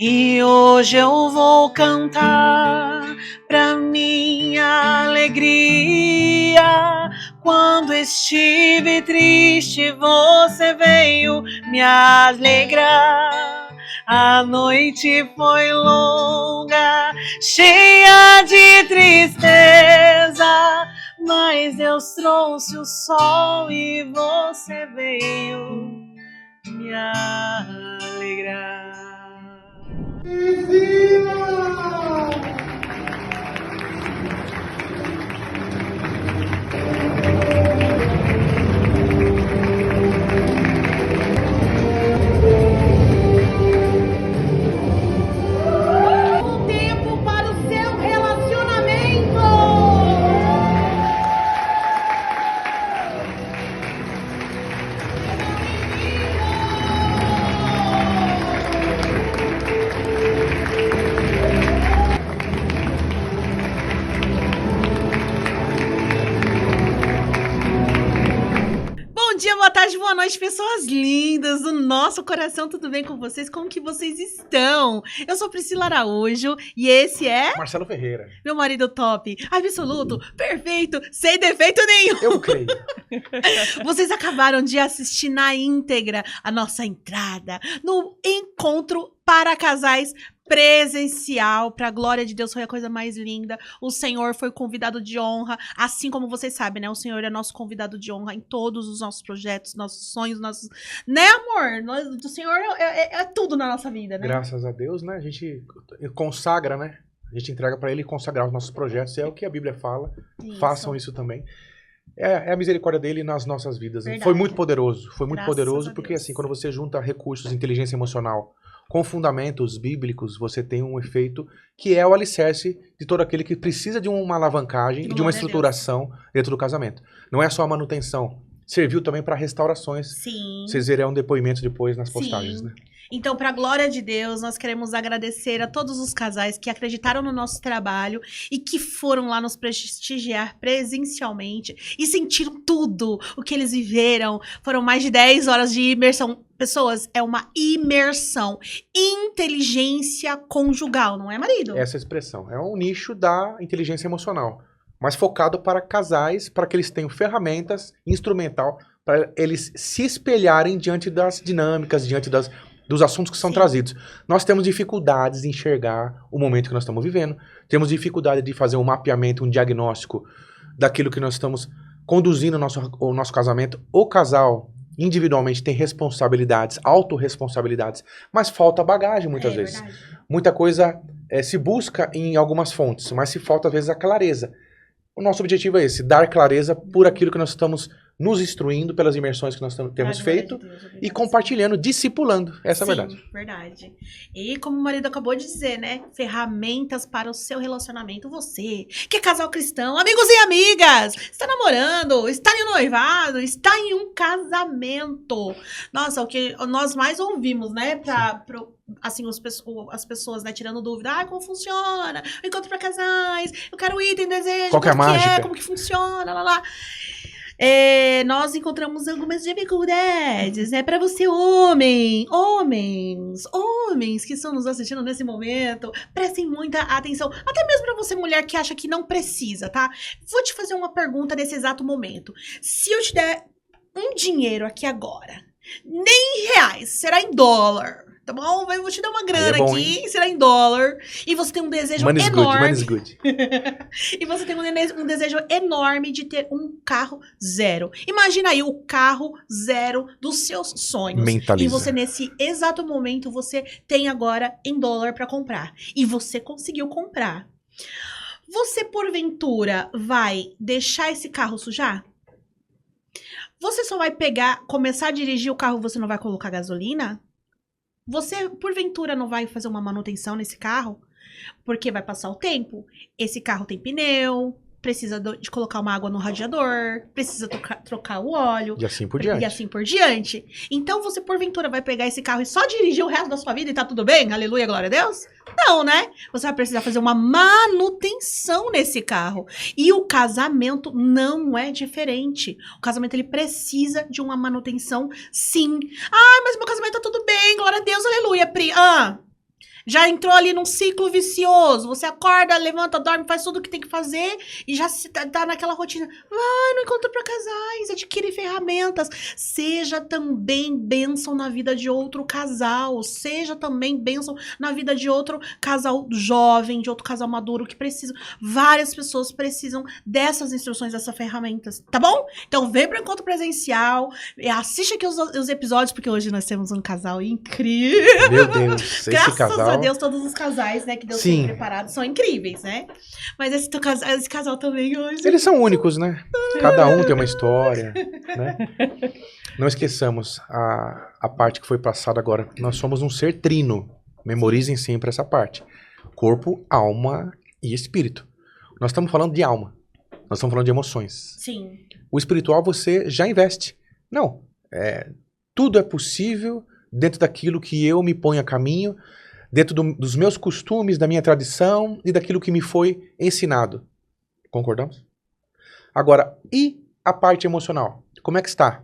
E hoje eu vou cantar pra minha alegria. Quando estive triste, você veio me alegrar. A noite foi longa, cheia de tristeza, mas Deus trouxe o sol e você veio me alegrar. Um tempo para o seu relacionamento. Bom dia, boa tarde, boa noite, pessoas lindas do nosso coração, tudo bem com vocês? Como que vocês estão? Eu sou Priscila Araújo e esse é... Marcelo Ferreira. Meu marido top, absoluto, perfeito, sem defeito nenhum. Eu creio. Vocês acabaram de assistir na íntegra a nossa entrada no encontro para casais presencial, para a glória de Deus, foi a coisa mais linda. O Senhor foi convidado de honra, assim como vocês sabem, né? O Senhor é nosso convidado de honra em todos os nossos projetos, nossos sonhos, nossos... Né, amor? O Senhor é tudo na nossa vida, né? Graças a Deus, né? A gente consagra, né? A gente entrega para Ele consagrar os nossos projetos. É o que a Bíblia fala. Isso. Façam isso também. É a misericórdia dele nas nossas vidas. Verdade. Foi muito poderoso. Foi muito Graças poderoso a porque, Deus. assim, quando você junta recursos de inteligência emocional com fundamentos bíblicos, você tem um efeito que é o alicerce de todo aquele que precisa de uma alavancagem e de Glória uma a Deus. estruturação dentro do casamento. Não é só a manutenção. Serviu também para restaurações. Sim. Vocês verão depoimentos depois nas postagens, Sim. né? Então, para a glória de Deus, nós queremos agradecer a todos os casais que acreditaram no nosso trabalho e que foram lá nos prestigiar presencialmente e sentiram tudo o que eles viveram. Foram mais de 10 horas de imersão. Pessoas, é uma imersão. Inteligência conjugal, não é, marido? Essa expressão. É um nicho da inteligência emocional, mas focado para casais, para que eles tenham ferramentas, instrumental, para eles se espelharem diante das dinâmicas, diante dos assuntos que são Sim. trazidos. Nós temos dificuldades de enxergar o momento que nós estamos vivendo, temos dificuldade de fazer um mapeamento, um diagnóstico daquilo que nós estamos conduzindo o nosso casamento. O casal, individualmente, tem responsabilidades, autorresponsabilidades, mas falta bagagem muitas vezes. Verdade. Muita coisa se busca em algumas fontes, mas se falta, às vezes, a clareza. O nosso objetivo é esse, dar clareza por aquilo que nós estamos nos instruindo, pelas imersões que nós temos Pra glória feito, de Deus, e obrigada, compartilhando, discipulando. Essa é a verdade. Sim, verdade. E como o marido acabou de dizer, né? Ferramentas para o seu relacionamento. Você, que é casal cristão, amigos e amigas, está namorando, está em um noivado, está em um casamento. Nossa, o que nós mais ouvimos, né? Assim, as pessoas, né, tirando dúvida. Como funciona? O encontro para casais, eu quero item, desejo, Qual que é a quanto mágica? como que funciona, lá. Nós encontramos algumas dificuldades, né? Para você, homens que estão nos assistindo nesse momento, prestem muita atenção. Até mesmo para você, mulher, que acha que não precisa, tá? Vou te fazer uma pergunta nesse exato momento. Se eu te der um dinheiro aqui agora, nem em reais, será em dólar, tá bom? Eu vou te dar uma grana bom, aqui, será em dólar, e você tem um desejo Money is good, enorme. money is good. E você tem um desejo enorme de ter um carro zero. Imagina aí o carro zero dos seus sonhos. Mentaliza. E você, nesse exato momento, você tem agora em dólar pra comprar. E você conseguiu comprar. Você, porventura, vai deixar esse carro sujar? Você só vai começar a dirigir o carro e você não vai colocar gasolina? Você, porventura, não vai fazer uma manutenção nesse carro? Porque vai passar o tempo. Esse carro tem pneu, precisa de colocar uma água no radiador, precisa trocar o óleo. E assim por diante. E assim por diante. Então, você, porventura, vai pegar esse carro e só dirigir o resto da sua vida e tá tudo bem? Aleluia, glória a Deus? Não, né? Você vai precisar fazer uma manutenção nesse carro. E o casamento não é diferente. O casamento, ele precisa de uma manutenção, sim. Mas meu casamento tá tudo bem, glória a Deus, aleluia, Pri. Já entrou ali num ciclo vicioso. Você acorda, levanta, dorme, faz tudo o que tem que fazer e já tá naquela rotina. Vai no encontro para casais, adquire ferramentas. Seja também bênção na vida de outro casal. Seja também bênção na vida de outro casal jovem, de outro casal maduro que precisa. Várias pessoas precisam dessas instruções, dessas ferramentas, tá bom? Então vem pro encontro presencial, assiste aqui os episódios, porque hoje nós temos um casal incrível. Meu Deus, esse Graças casal... a Deus, todos os casais, né, que Deus tem preparado são incríveis, né? Mas esse casal também hoje... Eles são únicos, né? Cada um tem uma história, né? Não esqueçamos a parte que foi passada agora. Nós somos um ser trino. Memorizem sempre essa parte. Corpo, alma e espírito. Nós estamos falando de alma. Nós estamos falando de emoções. Sim. O espiritual você já investe. Não. Tudo é possível dentro daquilo que eu me ponho a caminho, dentro dos meus costumes, da minha tradição e daquilo que me foi ensinado. Concordamos? Agora, e a parte emocional? Como é que está?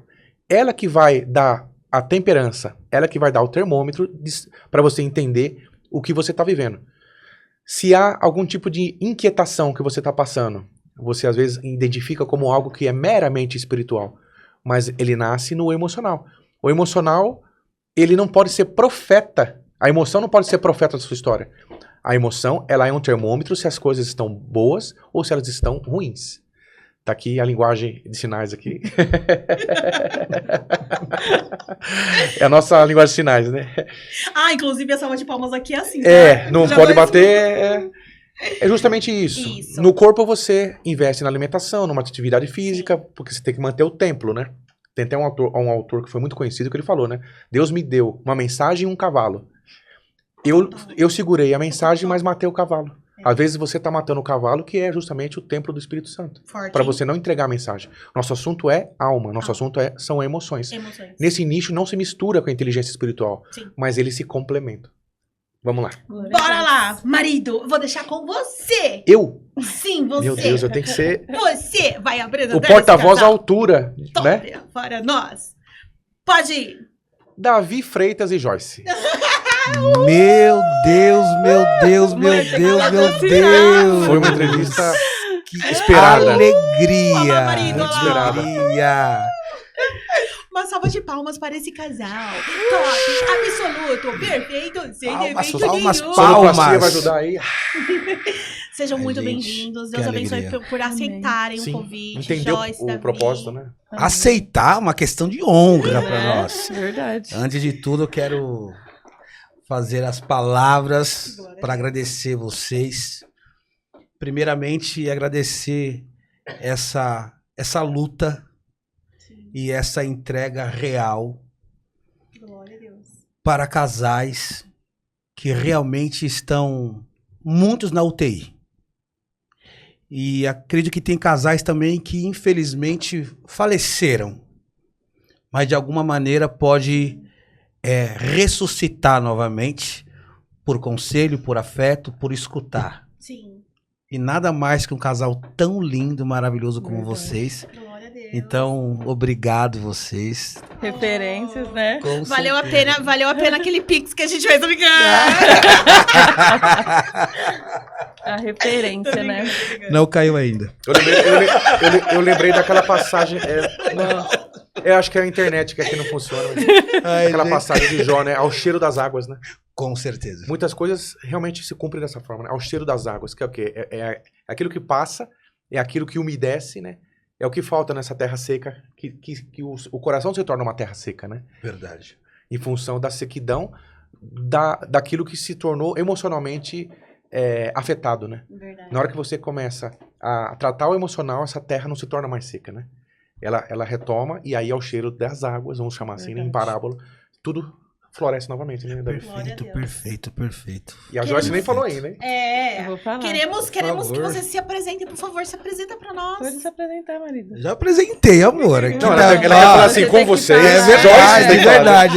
Ela que vai dar a temperança, ela que vai dar o termômetro para você entender o que você está vivendo. Se há algum tipo de inquietação que você está passando, você às vezes identifica como algo que é meramente espiritual, mas ele nasce no emocional. O emocional, ele não pode ser profeta. A emoção não pode ser profeta da sua história. A emoção, ela é um termômetro se as coisas estão boas ou se elas estão ruins. Tá aqui a linguagem de sinais aqui. É a nossa linguagem de sinais, né? Inclusive a salva de palmas aqui é assim, tá? Não pode bater... É justamente isso. No corpo você investe na alimentação, numa atividade física, porque você tem que manter o templo, né? Tem até um autor que foi muito conhecido que ele falou, né? Deus me deu uma mensagem e um cavalo. Eu segurei a mensagem, mas matei o cavalo. Às vezes você está matando o cavalo, que é justamente o templo do Espírito Santo. Para você não entregar a mensagem. Nosso assunto é alma, nosso assunto são emoções. Nesse nicho não se mistura com a inteligência espiritual, mas eles se complementam. Vamos lá. Bora lá, marido. Vou deixar com você. Eu? Sim, você. Meu Deus, eu tenho que ser... Você vai apresentar o porta-voz à altura, né? Para nós. Pode ir. Davi Freitas e Joyce. Meu Deus, meu Deus, meu Deus, meu Deus. Foi uma entrevista que esperada. Alegria. Olá, marido, muito esperada. Alegria. Uma salva de palmas para esse casal. Top, absoluto, perfeito, sem defeito nenhum. Sonoplastia vai ajudar aí. Sejam muito bem-vindos. Deus abençoe por aceitarem o convite. Entendeu Joyce, o Davi. propósito, né? Aceitar uma questão de honra para nós. Verdade. Antes de tudo, eu quero fazer as palavras para agradecer vocês. Primeiramente, agradecer essa luta e essa entrega real para casais que realmente estão muitos na UTI. E acredito que tem casais também que infelizmente faleceram, mas de alguma maneira pode ressuscitar novamente por conselho, por afeto, por escutar. Sim. E nada mais que um casal tão lindo, maravilhoso como vocês. Glória a Deus. Então, obrigado vocês. Referências, né? Com Valeu certeza. a pena aquele pix que a gente fez, A referência, né? Não caiu ainda. Eu lembrei daquela passagem. Eu acho que é a internet que aqui não funciona. Aquela passagem de Jó, né? Ao cheiro das águas, né? Com certeza. Muitas coisas realmente se cumprem dessa forma, né? Ao cheiro das águas, que é o quê? É aquilo que passa, é aquilo que umedece, né? É o que falta nessa terra seca, que o coração se torna uma terra seca, né? Verdade. Em função da sequidão, daquilo que se tornou emocionalmente afetado, né? Verdade. Na hora que você começa a tratar o emocional, essa terra não se torna mais seca, né? Ela retoma, e aí ao cheiro das águas, vamos chamar assim, né? Em parábola, tudo floresce novamente, né, Davi? Perfeito. E a Joyce nem falou aí, né? Eu vou falar. Queremos que favor. você se apresente, por favor, se apresenta pra nós. Pode se apresentar, marido. Já apresentei, amor. Aqui Não, ela quer falar assim, você com tem que vocês. falar. Joyce,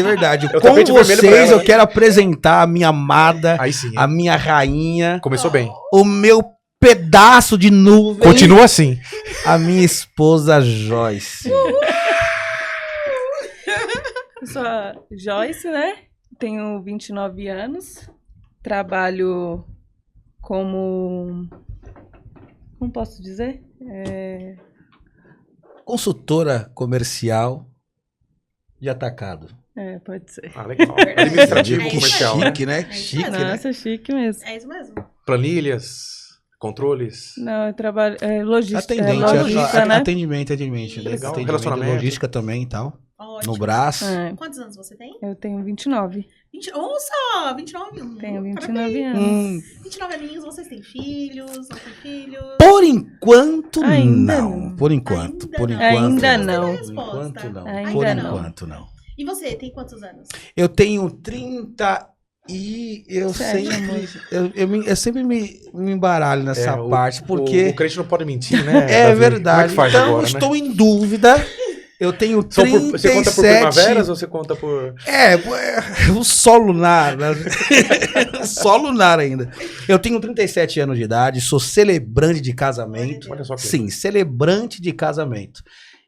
É verdade. Eu Com tapete vermelho pra vocês, ela. eu quero apresentar a minha amada, Aí sim. a minha rainha, Começou bem. o meu pedaço de nuvem, Continua assim. a minha esposa Joyce. Eu sou a Joyce, né? Tenho 29 anos. trabalho como posso dizer? Consultora comercial de atacado. Pode ser. Ah, legal. Administrativo, É isso comercial, aí. né? Chique, né? É isso Chique, aí. né? Nossa, chique mesmo. É isso mesmo. Planilhas, controles. Não, eu trabalho logística. Atendente, logística, né? atendimento. Legal, Atendimento, relacionamento. logística também e tal. Ótimo. No braço. Quantos anos você tem? Eu tenho 29. 20... Nossa, 29 anos. Tenho Parabéns. 29 anos. 29 aninhos, vocês têm filhos? Não têm filhos? Por enquanto, Ainda não. não. Por enquanto. Ainda Por não. enquanto. Ainda Gostei da não. Por resposta. enquanto, não. Ainda Por não. enquanto, não. E você, tem quantos anos? Eu tenho 30 e eu Sério, sempre, eu sempre me embaralho nessa parte, porque O crente não pode mentir, né? é Davi? verdade. Como é que faz Então, agora, estou né? em dúvida. Eu tenho Você conta por 37... primaveras ou você conta por... O sol lunar. Né? Só lunar ainda. Eu tenho 37 anos de idade, sou celebrante de casamento. Olha só que Sim, celebrante de casamento.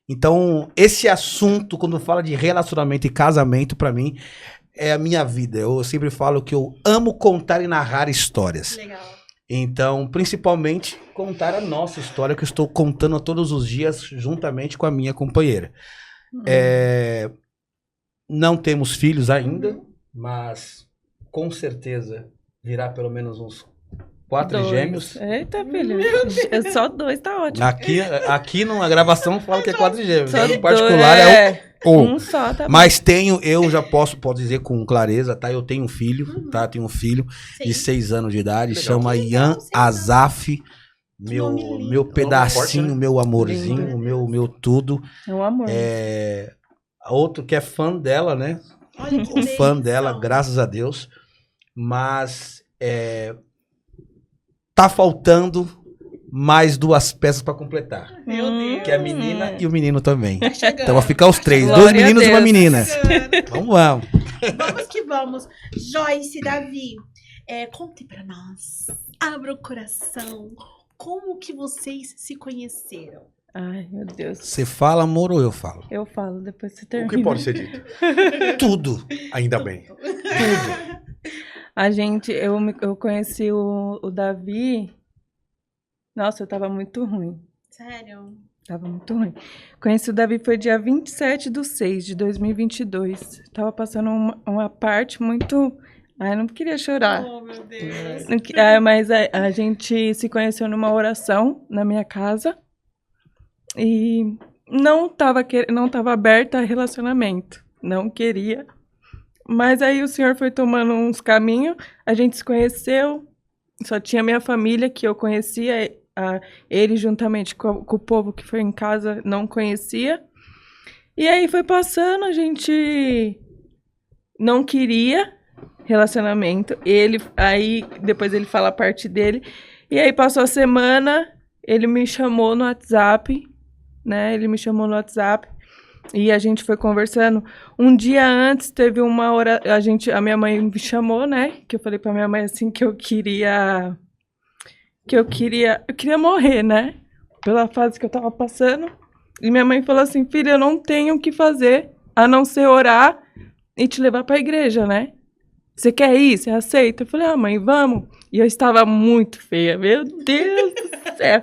Então, esse assunto, quando fala de relacionamento e casamento, pra mim, é a minha vida. Eu sempre falo que eu amo contar e narrar histórias. Legal. Então, principalmente, contar a nossa história, que eu estou contando todos os dias, juntamente com a minha companheira. Não temos filhos ainda, mas com certeza virá pelo menos uns 4 2. gêmeos. Eita, filho. Só 2 tá ótimo. Aqui na gravação fala que é 4 gêmeos. Só No particular dois, é um. Um só, tá bom. Mas eu já posso dizer com clareza, tá? Eu tenho um filho, tá? Tenho um filho de 6 anos de idade, Legal. chama Ian 6 anos. Azaf, nome lindo. meu pedacinho, forte, né? meu amorzinho, meu tudo. É um amor. Outro que é fã dela, né? Olha que Fã bênção. dela, graças a Deus. Mas tá faltando mais 2 peças pra completar. Meu Deus. Que é a menina e o menino também. Tá chegando. Então vai ficar os 3, Glória 2 meninos a e uma Deus. menina. Chegando. Vamos. Vamos que vamos. Joyce, Davi, conte pra nós. Abra o coração. Como que vocês se conheceram? Ai, meu Deus. Você fala amor ou eu falo? Eu falo, depois você O termina. que pode ser dito? Tudo. Ainda bem. A gente, eu conheci o Davi. Nossa, eu tava muito ruim. Sério? Tava muito ruim. Conheci o Davi foi dia 27/6/2022. Tava passando uma parte muito... Ai, não queria chorar. Oh, meu Deus. Mas a gente se conheceu numa oração na minha casa. E não tava aberta a relacionamento. Não queria. Mas aí o Senhor foi tomando uns caminhos. A gente se conheceu. Só tinha minha família que eu conhecia. Ele juntamente com o povo que foi em casa não conhecia. E aí foi passando, a gente não queria relacionamento. Aí depois ele fala a parte dele. E aí passou a semana, ele me chamou no WhatsApp, né? Ele me chamou no WhatsApp e a gente foi conversando. Um dia antes teve uma hora, a minha mãe me chamou, né? Que eu falei pra minha mãe assim que eu queria morrer, né? Pela fase que eu tava passando. E minha mãe falou assim: filha, eu não tenho o que fazer a não ser orar e te levar pra igreja, né? Você quer ir? Você aceita? Eu falei: mãe, vamos. E eu estava muito feia. Meu Deus do céu.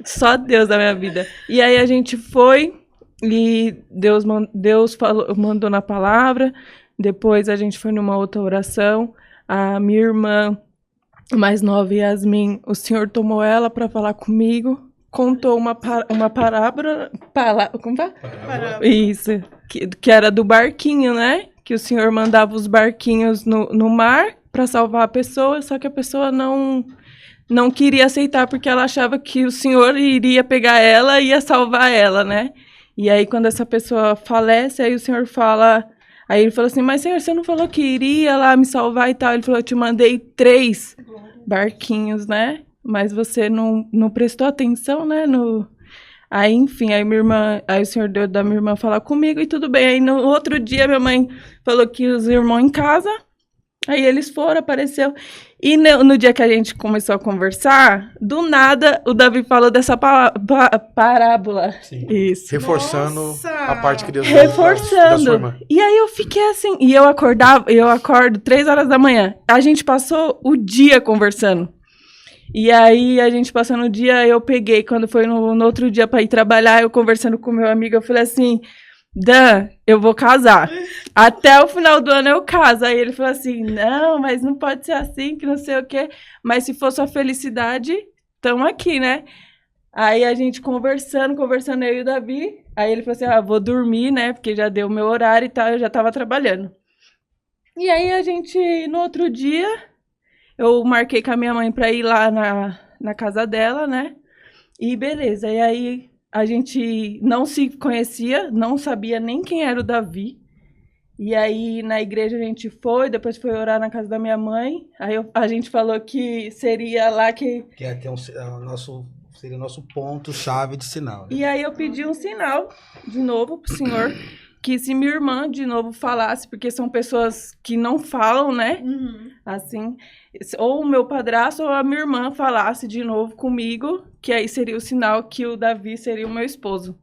Só Deus da minha vida. E aí a gente foi e Deus mandou na palavra. Depois a gente foi numa outra oração. A minha irmã mais nova, Yasmin, o Senhor tomou ela para falar comigo, contou uma parábola, como fala? Isso, que era do barquinho, né? Que o Senhor mandava os barquinhos no mar para salvar a pessoa, só que a pessoa não queria aceitar porque ela achava que o Senhor iria pegar ela e ia salvar ela, né? E aí quando essa pessoa falece, aí o Senhor fala... Aí ele falou assim: mas Senhor, você não falou que iria lá me salvar e tal? Ele falou: eu te mandei 3 barquinhos, né? Mas você não prestou atenção, né? Aí, enfim, aí o Senhor deu da minha irmã falar comigo e tudo bem. Aí no outro dia minha mãe falou que os irmãos em casa Aí eles foram, apareceu. E no dia que a gente começou a conversar, do nada, o Davi falou dessa parábola. Sim. Isso. Reforçando Nossa! a parte que Deus deu da sua Reforçando. irmã. E aí eu fiquei assim, e eu acordo 3 horas da manhã. A gente passou o dia conversando. E aí a gente passando o dia, eu peguei, quando foi no outro dia pra ir trabalhar, eu conversando com meu amigo, eu falei assim, Dan, eu vou casar. Até o final do ano eu caso. Aí ele falou assim, não, mas não pode ser assim, que não sei o quê. Mas se for sua felicidade, tamo aqui, né? Aí a gente conversando, eu e o Davi. Aí ele falou assim, vou dormir, né? Porque já deu o meu horário e tal, eu já tava trabalhando. E aí a gente, no outro dia, eu marquei com a minha mãe pra ir lá na casa dela, né? E beleza, e aí a gente não se conhecia, não sabia nem quem era o Davi. E aí na igreja a gente foi, depois foi orar na casa da minha mãe. Aí a gente falou que seria lá que... Que é ter seria o nosso ponto-chave de sinal. Né? E aí eu pedi um sinal, de novo, pro senhor, que se minha irmã, de novo, falasse, porque são pessoas que não falam, né? Uhum. Assim, ou o meu padrasto ou a minha irmã falasse de novo comigo, que aí seria o sinal que o Davi seria o meu esposo.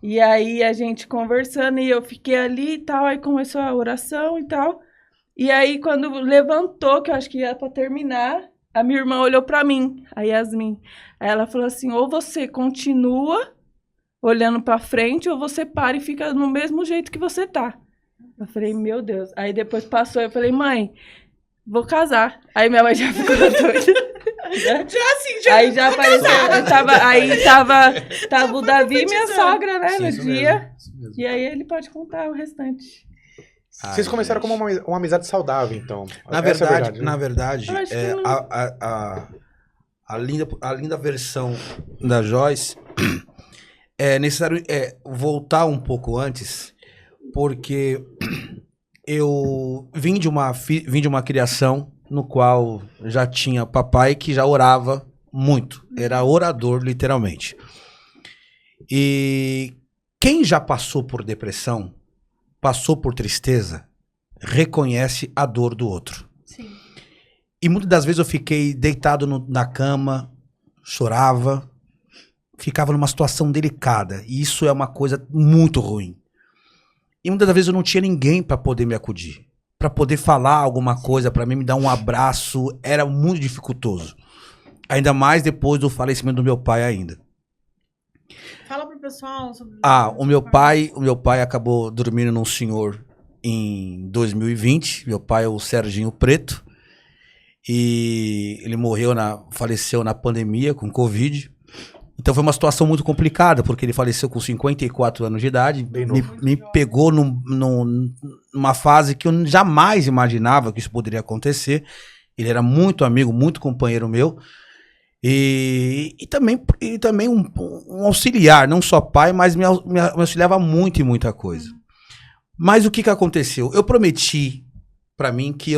E aí a gente conversando e eu fiquei ali e tal, aí começou a oração e tal. E aí quando levantou, que eu acho que ia pra terminar, a minha irmã olhou pra mim, a Yasmin. Aí ela falou assim, ou você continua olhando pra frente, ou você para e fica no mesmo jeito que você tá. Eu falei, meu Deus. Aí depois passou, eu falei, mãe, vou casar. Aí minha mãe já ficou doida. Aí já apareceu, tava o Davi e minha sogra, né, Sim, no isso dia. mesmo, isso mesmo. E aí ele pode contar o restante. Vocês começaram como uma amizade saudável, então. Na Essa é a verdade, né? na verdade, Eu acho que não. a linda versão da Joyce é necessário voltar um pouco antes, porque eu vim de uma criação no qual já tinha papai que já orava muito, era orador literalmente. E quem já passou por depressão, passou por tristeza, reconhece a dor do outro. Sim. E muitas das vezes eu fiquei deitado na cama, chorava, ficava numa situação delicada. E isso é uma coisa muito ruim. E muitas das vezes eu não tinha ninguém para poder me acudir, para poder falar alguma coisa para mim, me dar um abraço. Era muito dificultoso. Ainda mais depois do falecimento do meu pai ainda. Fala pro pessoal sobre... O meu pai acabou dormindo num senhor em 2020. Meu pai é o Serginho Preto. E ele faleceu na pandemia com Covid. Então foi uma situação muito complicada, porque ele faleceu com 54 anos de idade. Me pegou numa fase que eu jamais imaginava que isso poderia acontecer. Ele era muito amigo, muito companheiro meu. E também um auxiliar, não só pai, mas me auxiliava muito em muita coisa. Mas o que aconteceu? Eu prometi pra mim que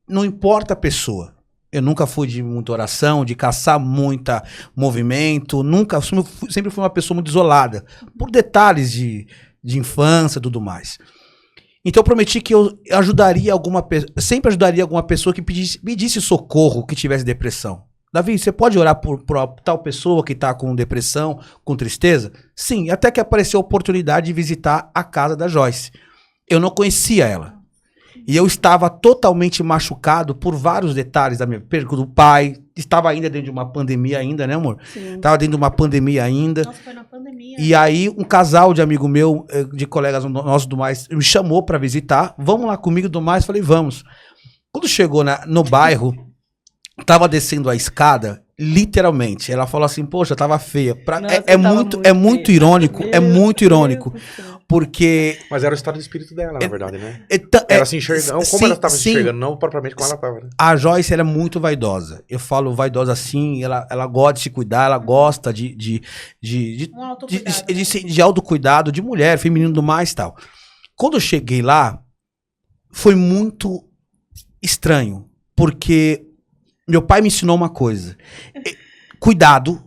não importa a pessoa, eu nunca fui de muita oração, de caçar muita movimento, sempre fui uma pessoa muito isolada, por detalhes de infância e tudo mais. Então eu prometi que eu sempre ajudaria alguma pessoa que pedisse socorro, que tivesse depressão. Davi, você pode orar por tal pessoa que está com depressão, com tristeza? Sim, até que apareceu a oportunidade de visitar a casa da Joyce. Eu não conhecia ela. E eu estava totalmente machucado por vários detalhes da minha perda do pai. Estava ainda dentro de uma pandemia ainda, né, amor? Sim. Estava dentro de uma pandemia ainda. Nossa, foi na pandemia. E aí um casal de amigo meu, de colegas nossos do mais, me chamou para visitar. Vamos lá comigo do mais? Falei, vamos. Quando chegou no bairro, tava descendo a escada, literalmente. Ela falou assim, poxa, tava feia. Nossa, É muito irônico, Meu é muito irônico. Deus do céu. Porque... Mas era o estado de espírito dela, na verdade, né? Ela Ela se enxergando, como ela estava se enxergando, não propriamente como ela estava, né? A Joyce, ela é muito vaidosa. Eu falo vaidosa assim, ela gosta de se cuidar, ela gosta de autocuidado, né? de autocuidado, de mulher, feminino do mais e tal. Quando eu cheguei lá, foi muito estranho, porque meu pai me ensinou uma coisa. Cuidado,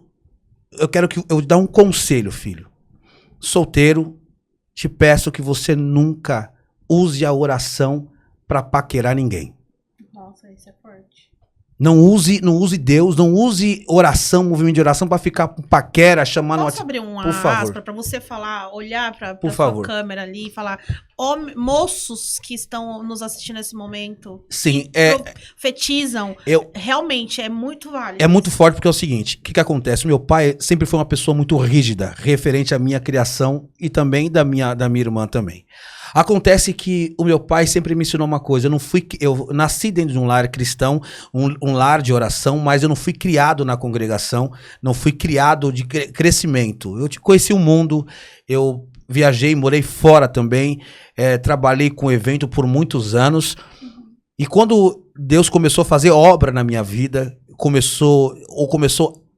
eu dar um conselho, filho. Solteiro, te peço que você nunca use a oração para paquerar ninguém. Isso é forte. Não use Deus, não use oração, movimento de oração pra ficar com paquera, chamando... Posso abrir uma Por favor. aspa pra você falar, olhar pra Por sua favor. câmera ali e falar, moços que estão nos assistindo nesse momento, Sim, profetizam, eu- realmente é muito válido. é muito forte porque é o seguinte, o que acontece? Meu pai sempre foi uma pessoa muito rígida, referente à minha criação e também da minha irmã também. Acontece que o meu pai sempre me ensinou uma coisa, eu nasci dentro de um lar cristão, um lar de oração, mas eu não fui criado na congregação, não fui criado de crescimento. Eu conheci o mundo, eu viajei, morei fora também, trabalhei com evento por muitos anos, e quando Deus começou a fazer obra na minha vida, começou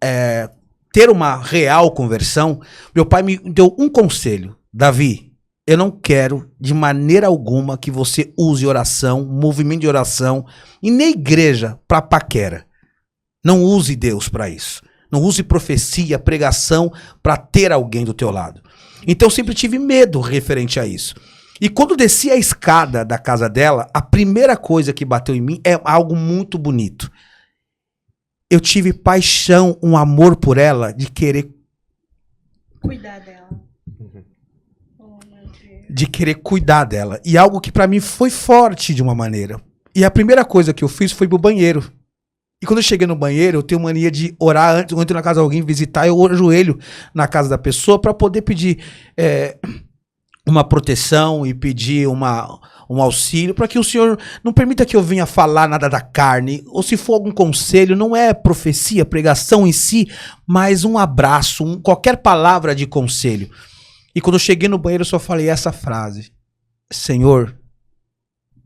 a ter uma real conversão, meu pai me deu um conselho: Davi, eu não quero de maneira alguma que você use oração, movimento de oração, e nem igreja para paquera. Não use Deus para isso. Não use profecia, pregação para ter alguém do teu lado. Então eu sempre tive medo referente a isso. E quando desci a escada da casa dela, a primeira coisa que bateu em mim é algo muito bonito. Eu tive paixão, um amor por ela, de querer Cuidar dela. de querer cuidar dela. E algo que pra mim foi forte de uma maneira. E a primeira coisa que eu fiz foi pro banheiro. E quando eu cheguei no banheiro, eu tenho mania de orar antes, quando eu entro na casa de alguém visitar, eu ajoelho na casa da pessoa pra poder pedir uma proteção e pedir um auxílio, para que o Senhor não permita que eu venha falar nada da carne, ou se for algum conselho, não é profecia, pregação em si, mas um abraço, qualquer palavra de conselho. E quando eu cheguei no banheiro, eu só falei essa frase: Senhor,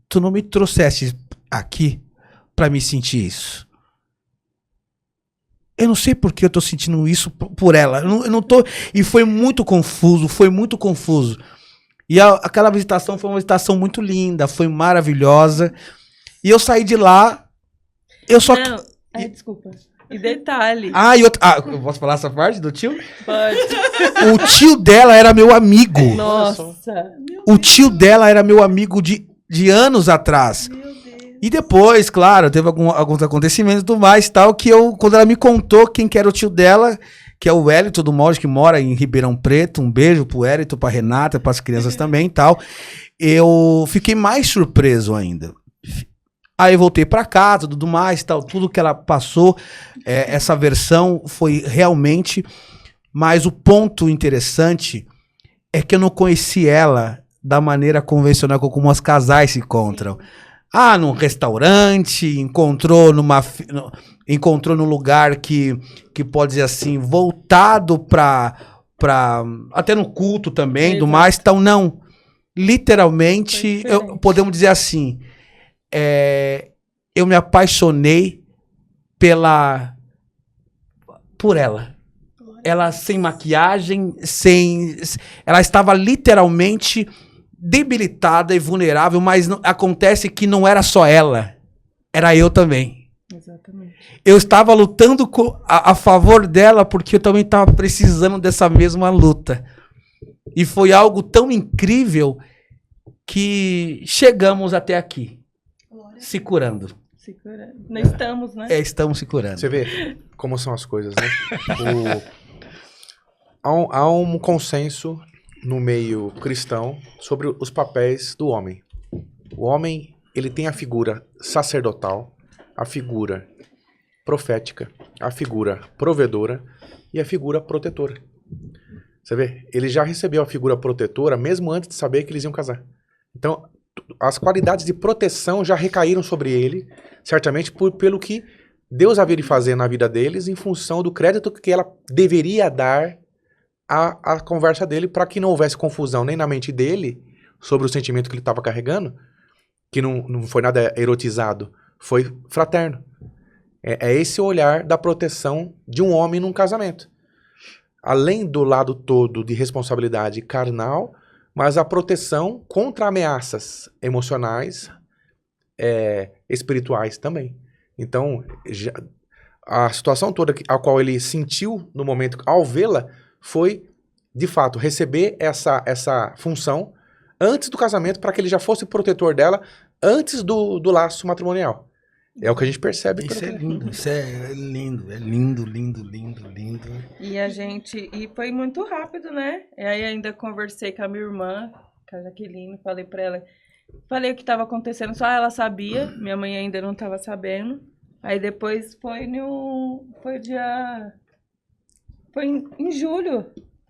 tu não me trouxeste aqui para me sentir isso. Eu não sei por que eu tô sentindo isso por ela. Eu não tô... E foi muito confuso, E aquela visitação foi uma visitação muito linda, foi maravilhosa. E eu saí de lá, eu só... Não, desculpa. E detalhe. Eu posso falar essa parte do tio? Pode. O tio dela era meu amigo. Nossa. O tio dela era meu amigo de anos atrás. Meu Deus. E depois, claro, teve alguns acontecimentos e tudo mais, tal, que quando ela me contou quem que era o tio dela, que é o Wellington do Molde, que mora em Ribeirão Preto, um beijo pro Wellington, pra Renata, pras crianças também e tal, eu fiquei mais surpreso ainda. Aí eu voltei pra casa, tudo mais, tal, tudo que ela passou, essa versão foi realmente, mas o ponto interessante é que eu não conheci ela da maneira convencional como os casais se encontram. Num restaurante, encontrou num lugar que pode dizer assim, voltado pra até no culto também, Exato. do mais, então não. Literalmente, podemos dizer assim, eu me apaixonei por ela. Ela sem maquiagem, ela estava literalmente debilitada e vulnerável, mas acontece que não era só ela, era eu também. Exatamente. Eu estava lutando a favor dela porque eu também estava precisando dessa mesma luta. E foi algo tão incrível que chegamos até aqui, se curando. Segura. Nós estamos, né? Estamos se curando. Você vê como são as coisas, né? Há um consenso no meio cristão sobre os papéis do homem. O homem, ele tem a figura sacerdotal, a figura profética, a figura provedora e a figura protetora. Você vê? Ele já recebeu a figura protetora mesmo antes de saber que eles iam casar. Então, as qualidades de proteção já recaíram sobre ele, certamente pelo que Deus havia de fazer na vida deles em função do crédito que ela deveria dar à conversa dele, para que não houvesse confusão nem na mente dele sobre o sentimento que ele estava carregando, que não foi nada erotizado, foi fraterno. É esse olhar da proteção de um homem num casamento. Além do lado todo de responsabilidade carnal, mas a proteção contra ameaças emocionais, espirituais também. Então, a situação toda a qual ele sentiu no momento, ao vê-la, foi, de fato, receber essa função antes do casamento, para que ele já fosse protetor dela antes do laço matrimonial. É o que a gente percebe. Isso é lindo, isso é lindo, é lindo, lindo, lindo, lindo. E foi muito rápido, né? E aí ainda conversei com a minha irmã, com a Jaqueline, falei pra ela, falei o que estava acontecendo, só ela sabia, minha mãe ainda não estava sabendo. Aí depois foi em julho.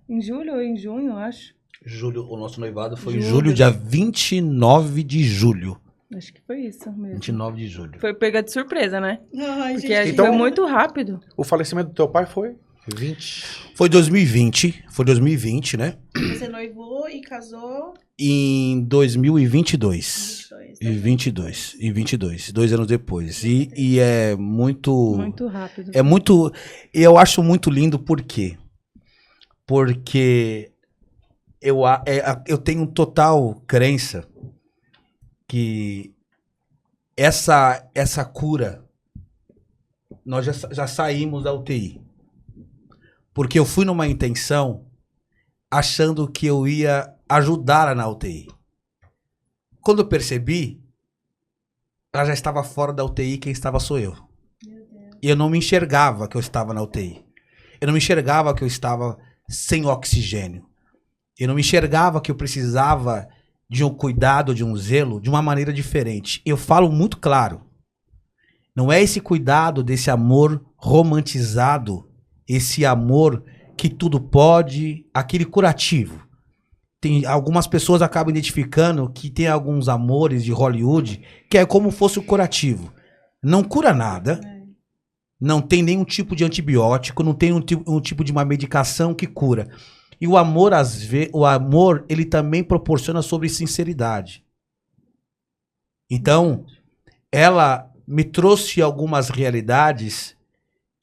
Em julho ou em junho, eu acho. Julho, o nosso noivado foi em Julho. julho, dia 29 de julho. Acho que foi isso mesmo. 29 de julho. Foi pega de surpresa, né? Ai, Porque gente. a gente Então- foi muito rápido. O falecimento do teu pai foi 20. Foi 2020, né? Você noivou e casou Em 2022. 22. E 22, 2 anos depois. E é muito... Muito rápido. É muito... Eu acho muito lindo, por quê? Porque eu tenho total crença que essa cura, nós já saímos da UTI. Porque eu fui numa intenção achando que eu ia ajudá-la na UTI. Quando eu percebi, ela já estava fora da UTI, quem estava sou eu. E eu não me enxergava que eu estava na UTI. Eu não me enxergava que eu estava sem oxigênio. Eu não me enxergava que eu precisava de um cuidado, de um zelo, de uma maneira diferente. Eu falo muito claro. Não é esse cuidado desse amor romantizado, esse amor que tudo pode, aquele curativo. Algumas pessoas acabam identificando que tem alguns amores de Hollywood que é como fosse o curativo. Não cura nada, não tem nenhum tipo de antibiótico, não tem um tipo de uma medicação que cura. E o amor, ele também proporciona sobre sinceridade. Então, ela me trouxe algumas realidades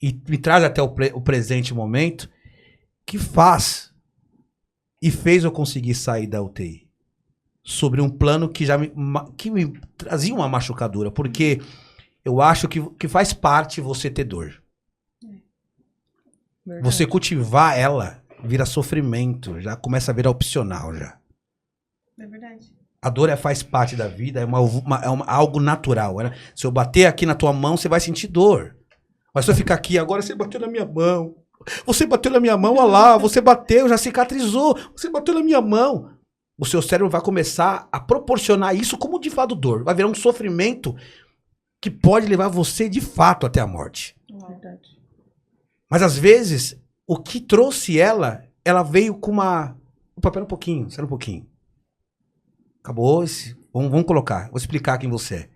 e me traz até o presente momento que fez eu conseguir sair da UTI. Sobre um plano que que me trazia uma machucadura, porque eu acho que faz parte você ter dor. Verdade. Você cultivar ela vira sofrimento, já começa a virar opcional já. É verdade. A dor faz parte da vida, é algo natural. Né? Se eu bater aqui na tua mão, você vai sentir dor. Mas se eu ficar aqui, agora você bateu na minha mão. Você bateu na minha mão, olha lá, você bateu, já cicatrizou. Você bateu na minha mão. O seu cérebro vai começar a proporcionar isso como de fato dor. Vai virar um sofrimento que pode levar você de fato até a morte. Verdade. Mas às vezes, o que trouxe ela veio com uma... O papel um pouquinho, sai um pouquinho. Acabou esse... Vamos colocar, vou explicar quem você é.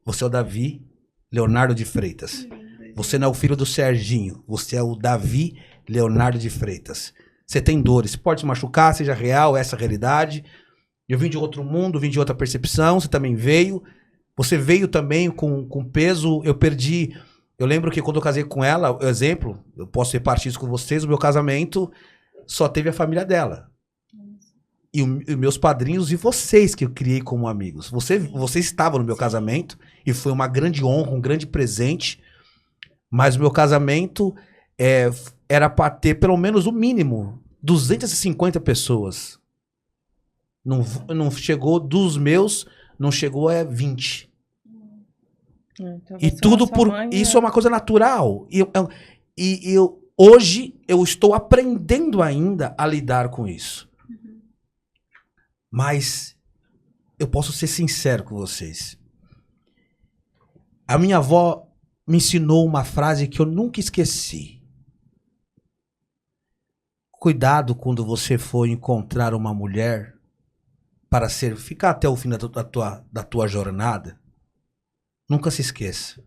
Você é o Davi Leonardo de Freitas. Você não é o filho do Serginho. Você é o Davi Leonardo de Freitas. Você tem dores. Pode se machucar, seja real, essa realidade. Eu vim de outro mundo, vim de outra percepção. Você também veio. Você veio também com peso. Eu perdi... Eu lembro que quando eu casei com ela, exemplo, eu posso repartir isso com vocês, o meu casamento só teve a família dela. E os meus padrinhos e vocês que eu criei como amigos. Vocês estavam no meu casamento e foi uma grande honra, um grande presente. Mas o meu casamento era para ter pelo menos o mínimo 250 pessoas. Não chegou dos meus, não chegou a 20. Então, E você tudo nossa por... mãe, Isso é uma coisa natural. Hoje eu estou aprendendo ainda a lidar com isso. Mas eu posso ser sincero com vocês. A minha avó me ensinou uma frase que eu nunca esqueci. Cuidado quando você for encontrar uma mulher para ficar até o fim da tua jornada. Nunca se esqueça.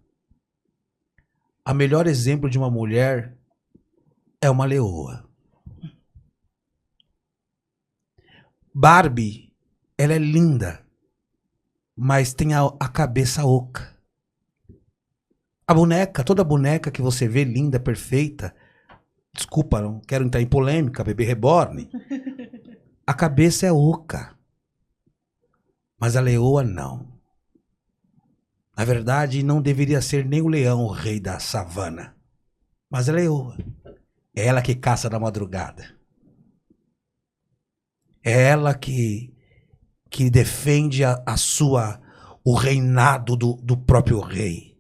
A melhor exemplo de uma mulher é uma leoa. Barbie, ela é linda, mas tem a cabeça oca. A boneca, toda boneca que você vê linda, perfeita, desculpa, não quero entrar em polêmica, bebê reborn, a cabeça é oca. Mas a leoa não. Na verdade, não deveria ser nem o leão o rei da savana, mas a leoa. É ela que caça na madrugada. É ela que defende o reinado do próprio rei.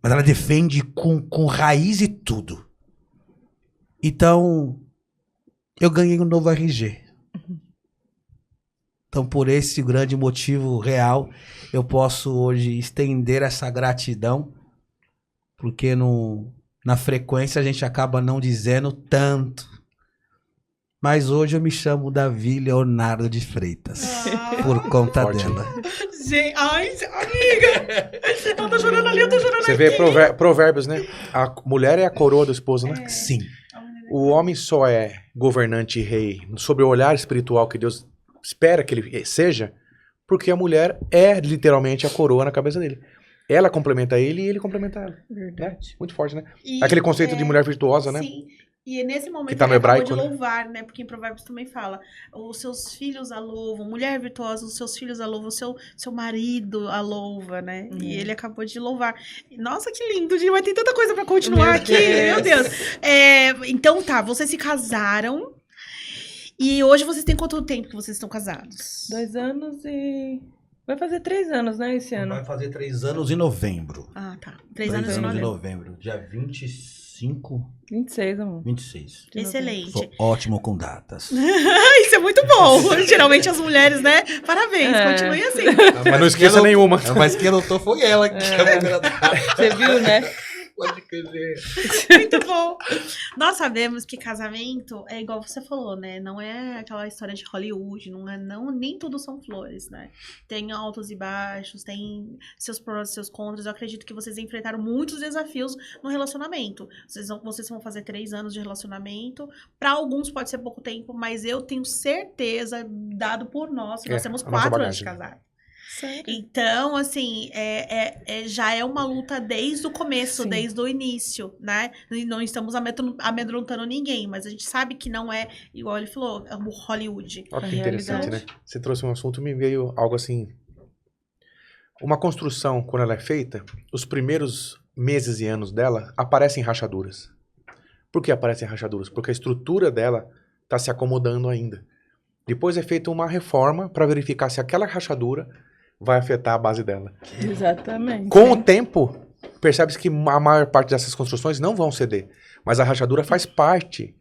Mas ela defende com raiz e tudo. Então, eu ganhei um novo RG. Então, por esse grande motivo real, eu posso hoje estender essa gratidão, porque na frequência a gente acaba não dizendo tanto. Mas hoje eu me chamo Davi Leonardo de Freitas, por conta Forte. dela. Gente, ai, amiga! Ela tá chorando ali, eu tô chorando Você aqui. vê provérbios, né? A mulher é a coroa do esposo, né? Sim. O homem só é governante e rei sobre o olhar espiritual que Deus espera que ele seja, porque a mulher é literalmente a coroa na cabeça dele. Ela complementa ele e ele complementa ela. Verdade. Muito forte, né? E, Aquele conceito de mulher virtuosa, né? Sim. E é nesse momento Que tá no ele acabou hebraico, de né? louvar, né? Porque em Provérbios também fala: os seus filhos a louvam, mulher virtuosa, os seus filhos a louvam, o seu marido a louva, né? E ele acabou de louvar. Nossa, que lindo, gente. Mas tem tanta coisa pra continuar Meu aqui, Deus. meu Deus. Então tá, vocês se casaram. E hoje vocês têm quanto tempo que vocês estão casados? 2 anos e... Vai fazer 3 anos, né, esse ano? Vai fazer 3 anos em novembro. Ah, tá. 3 3 anos e anos em 9. novembro. Dia 25, 26, amor. 26. Excelente. Sou ótimo com datas. Isso é muito bom. Geralmente as mulheres, né? Parabéns, É. continue assim. Mas não esqueça nenhuma. Mas quem anotou foi ela. Que é a primeira data. Você viu, né? Pode crer. Muito bom. Nós sabemos que casamento é igual você falou, né? Não é aquela história de Hollywood, nem tudo são flores, né? Tem altos e baixos, tem seus prós e seus contras. Eu acredito que vocês enfrentaram muitos desafios no relacionamento. Vocês vão fazer 3 anos de relacionamento. Para alguns pode ser pouco tempo, mas eu tenho certeza, dado por nós, que nós temos a nossa 4 anos de bagagem. casado. Sério. Então, assim, já é uma luta desde o começo, Sim. desde o início, né? E não estamos amedrontando ninguém, mas a gente sabe que não é, igual ele falou, é o Hollywood. Olha que A interessante, né? realidade. Você trouxe um assunto e me veio algo assim. Uma construção, quando ela é feita, os primeiros meses e anos dela aparecem rachaduras. Por que aparecem rachaduras? Porque a estrutura dela está se acomodando ainda. Depois é feita uma reforma para verificar se aquela rachadura vai afetar a base dela. Exatamente. Com o tempo, percebe-se que a maior parte dessas construções não vão ceder. Mas a rachadura faz parte.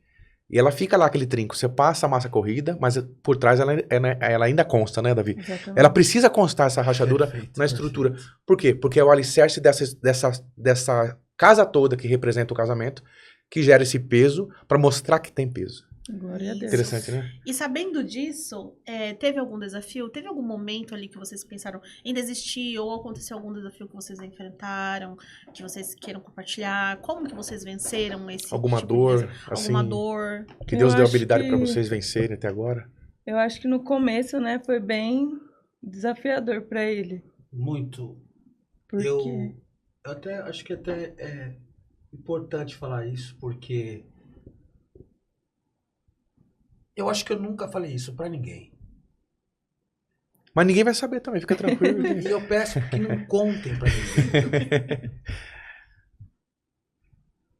E ela fica lá, aquele trinco. Você passa a massa corrida, mas por trás ela ainda consta, né, Davi? Exatamente. Ela precisa constar essa rachadura Perfeito, na estrutura. Por quê? Porque é o alicerce dessa casa toda que representa o casamento, que gera esse peso para mostrar que tem peso. Glória a Deus. Interessante, né? E sabendo disso, teve algum desafio? Teve algum momento ali que vocês pensaram em desistir? Ou aconteceu algum desafio que vocês enfrentaram, que vocês queiram compartilhar? Como que vocês venceram esse Alguma tipo de dor, desafio? assim, Alguma dor? que Eu Deus deu acho habilidade que- para vocês vencerem até agora. Eu acho que no começo, né, foi bem desafiador pra ele. Muito. Porque... Eu até acho que até é importante falar isso, porque eu acho que eu nunca falei isso pra ninguém. Mas ninguém vai saber também, fica tranquilo. E eu peço que não contem pra ninguém.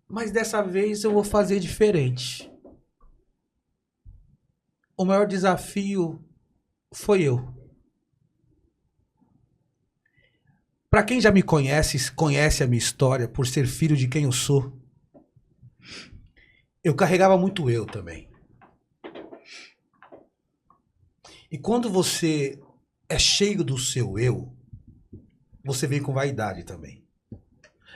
Mas dessa vez eu vou fazer diferente. O maior desafio foi eu. Pra quem já me conhece, conhece a minha história por ser filho de quem eu sou. Eu carregava muito eu também. E quando você é cheio do seu eu, você vem com vaidade também.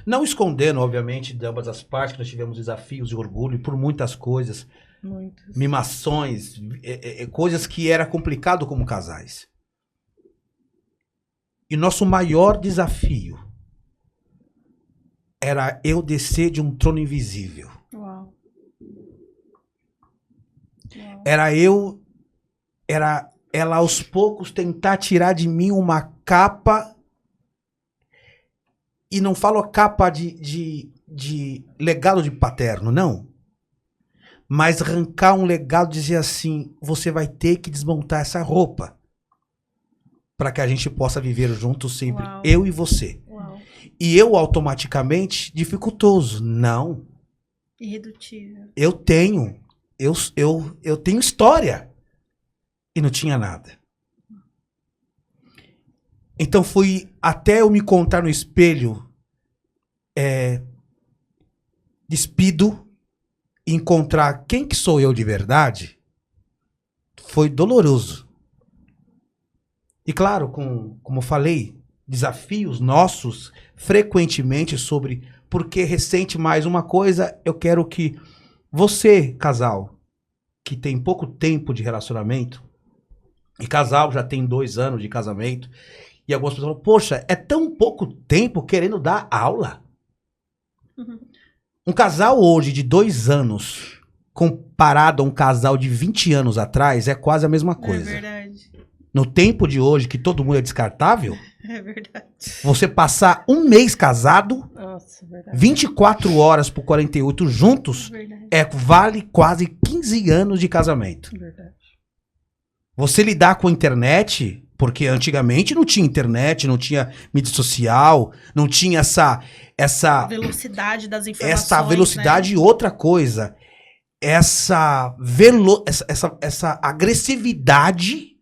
Não escondendo, obviamente, de ambas as partes, que nós tivemos desafios e orgulho por muitas coisas, Muitos. mimações, coisas que era complicado como casais. E nosso maior desafio era eu descer de um trono invisível. Uau. Era ela aos poucos tentar tirar de mim uma capa, e não falo capa de legado de paterno, não. Mas arrancar um legado, dizer assim, você vai ter que desmontar essa roupa para que a gente possa viver juntos sempre, Uau. eu e você. Uau. E eu automaticamente dificultoso. Não, Irredutível. eu tenho história. E não tinha nada. Então foi até eu me contar no espelho despido e encontrar quem que sou eu de verdade foi doloroso. E claro, como eu falei, desafios nossos frequentemente sobre porque ressente mais uma coisa, eu quero que você, casal, que tem pouco tempo de relacionamento, e casal já tem 2 anos de casamento, e algumas pessoas falam, poxa, é tão pouco tempo querendo dar aula. Uhum. Um casal hoje de 2 anos, comparado a um casal de 20 anos atrás, é quase a mesma coisa. É verdade. No tempo de hoje, que todo mundo é descartável, É verdade. você passar um mês casado, Nossa, verdade. 24 horas por 48 juntos, Verdade. vale quase 15 anos de casamento. Verdade. Você lidar com a internet, porque antigamente não tinha internet, não tinha mídia social, não tinha essa Velocidade das informações. essa velocidade né? e outra coisa, essa agressividade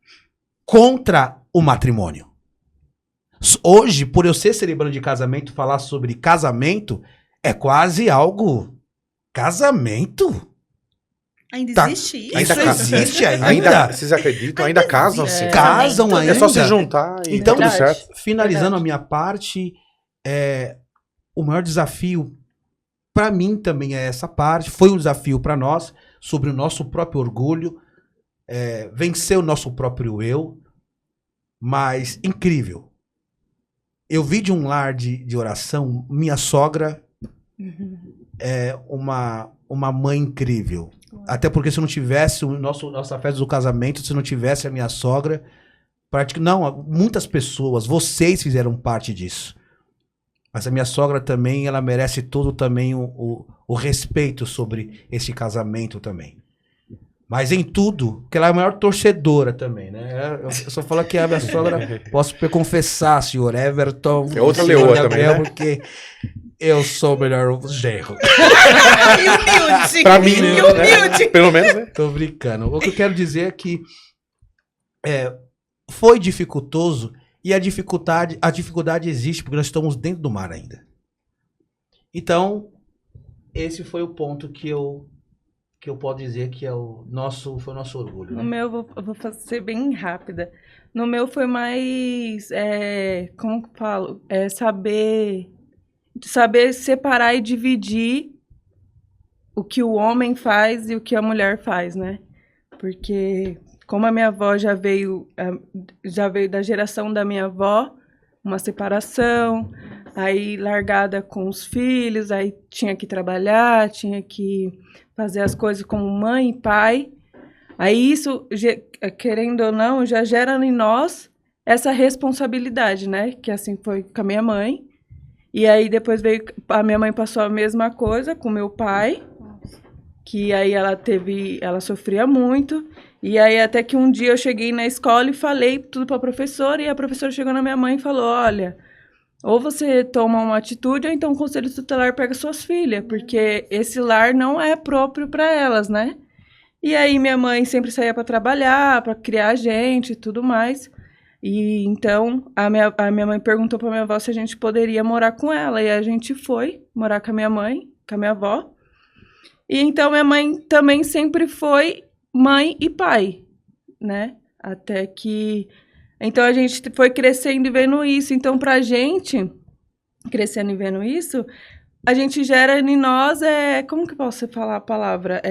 contra o matrimônio. Hoje, por eu ser celebrante de casamento, falar sobre casamento é quase algo... Casamento? Ainda Tá. existe isso? Ainda Isso ca- existe ainda? Vocês acreditam? Ainda Ainda casam-se? existe. Casam ainda? É só se juntar e Então, tá tudo Verdade. certo. Finalizando Verdade. a minha parte, o maior desafio para mim também é essa parte. Foi um desafio para nós sobre o nosso próprio orgulho, vencer o nosso próprio eu, mas incrível. Eu vi de um lar de oração, minha sogra é uma mãe incrível. Até porque se não tivesse nossa festa do casamento, se não tivesse a minha sogra, não, muitas pessoas, vocês fizeram parte disso. Mas a minha sogra também, ela merece todo também o respeito sobre esse casamento também. Mas em tudo, porque ela é a maior torcedora também, né? Eu só falo que a minha sogra, posso confessar, senhor Everton, É outra senhor leoa Gabriel, também, né? porque eu sou o melhor genro. Que humilde. Pra mim, Que né? humilde. Pelo menos, né? Tô brincando. O que eu quero dizer é que foi dificultoso e a dificuldade existe porque nós estamos dentro do mar ainda. Então, esse foi o ponto que eu posso dizer que foi o nosso orgulho. No Né? meu, eu vou ser bem rápida. No meu foi mais, como que eu falo? Saber separar e dividir o que o homem faz e o que a mulher faz, né? Porque como a minha avó já veio da geração da minha avó, uma separação, aí largada com os filhos, aí tinha que trabalhar, tinha que fazer as coisas como mãe e pai. Aí isso, querendo ou não, já gera em nós essa responsabilidade, né? Que assim foi com a minha mãe. E aí depois a minha mãe passou a mesma coisa com meu pai, que aí ela sofria muito. E aí até que um dia eu cheguei na escola e falei tudo para a professora, e a professora chegou na minha mãe e falou, olha, ou você toma uma atitude, ou então o conselho tutelar pega suas filhas, porque esse lar não é próprio para elas, né? E aí minha mãe sempre saía para trabalhar, para criar a gente e tudo mais. E então a minha mãe perguntou para minha avó se a gente poderia morar com ela, e a gente foi morar com a minha mãe, com a minha avó. E então minha mãe também sempre foi mãe e pai, né? Até que... Então a gente foi crescendo e vendo isso. Então pra gente, crescendo e vendo isso, a gente gera em nós, como que eu posso falar a palavra?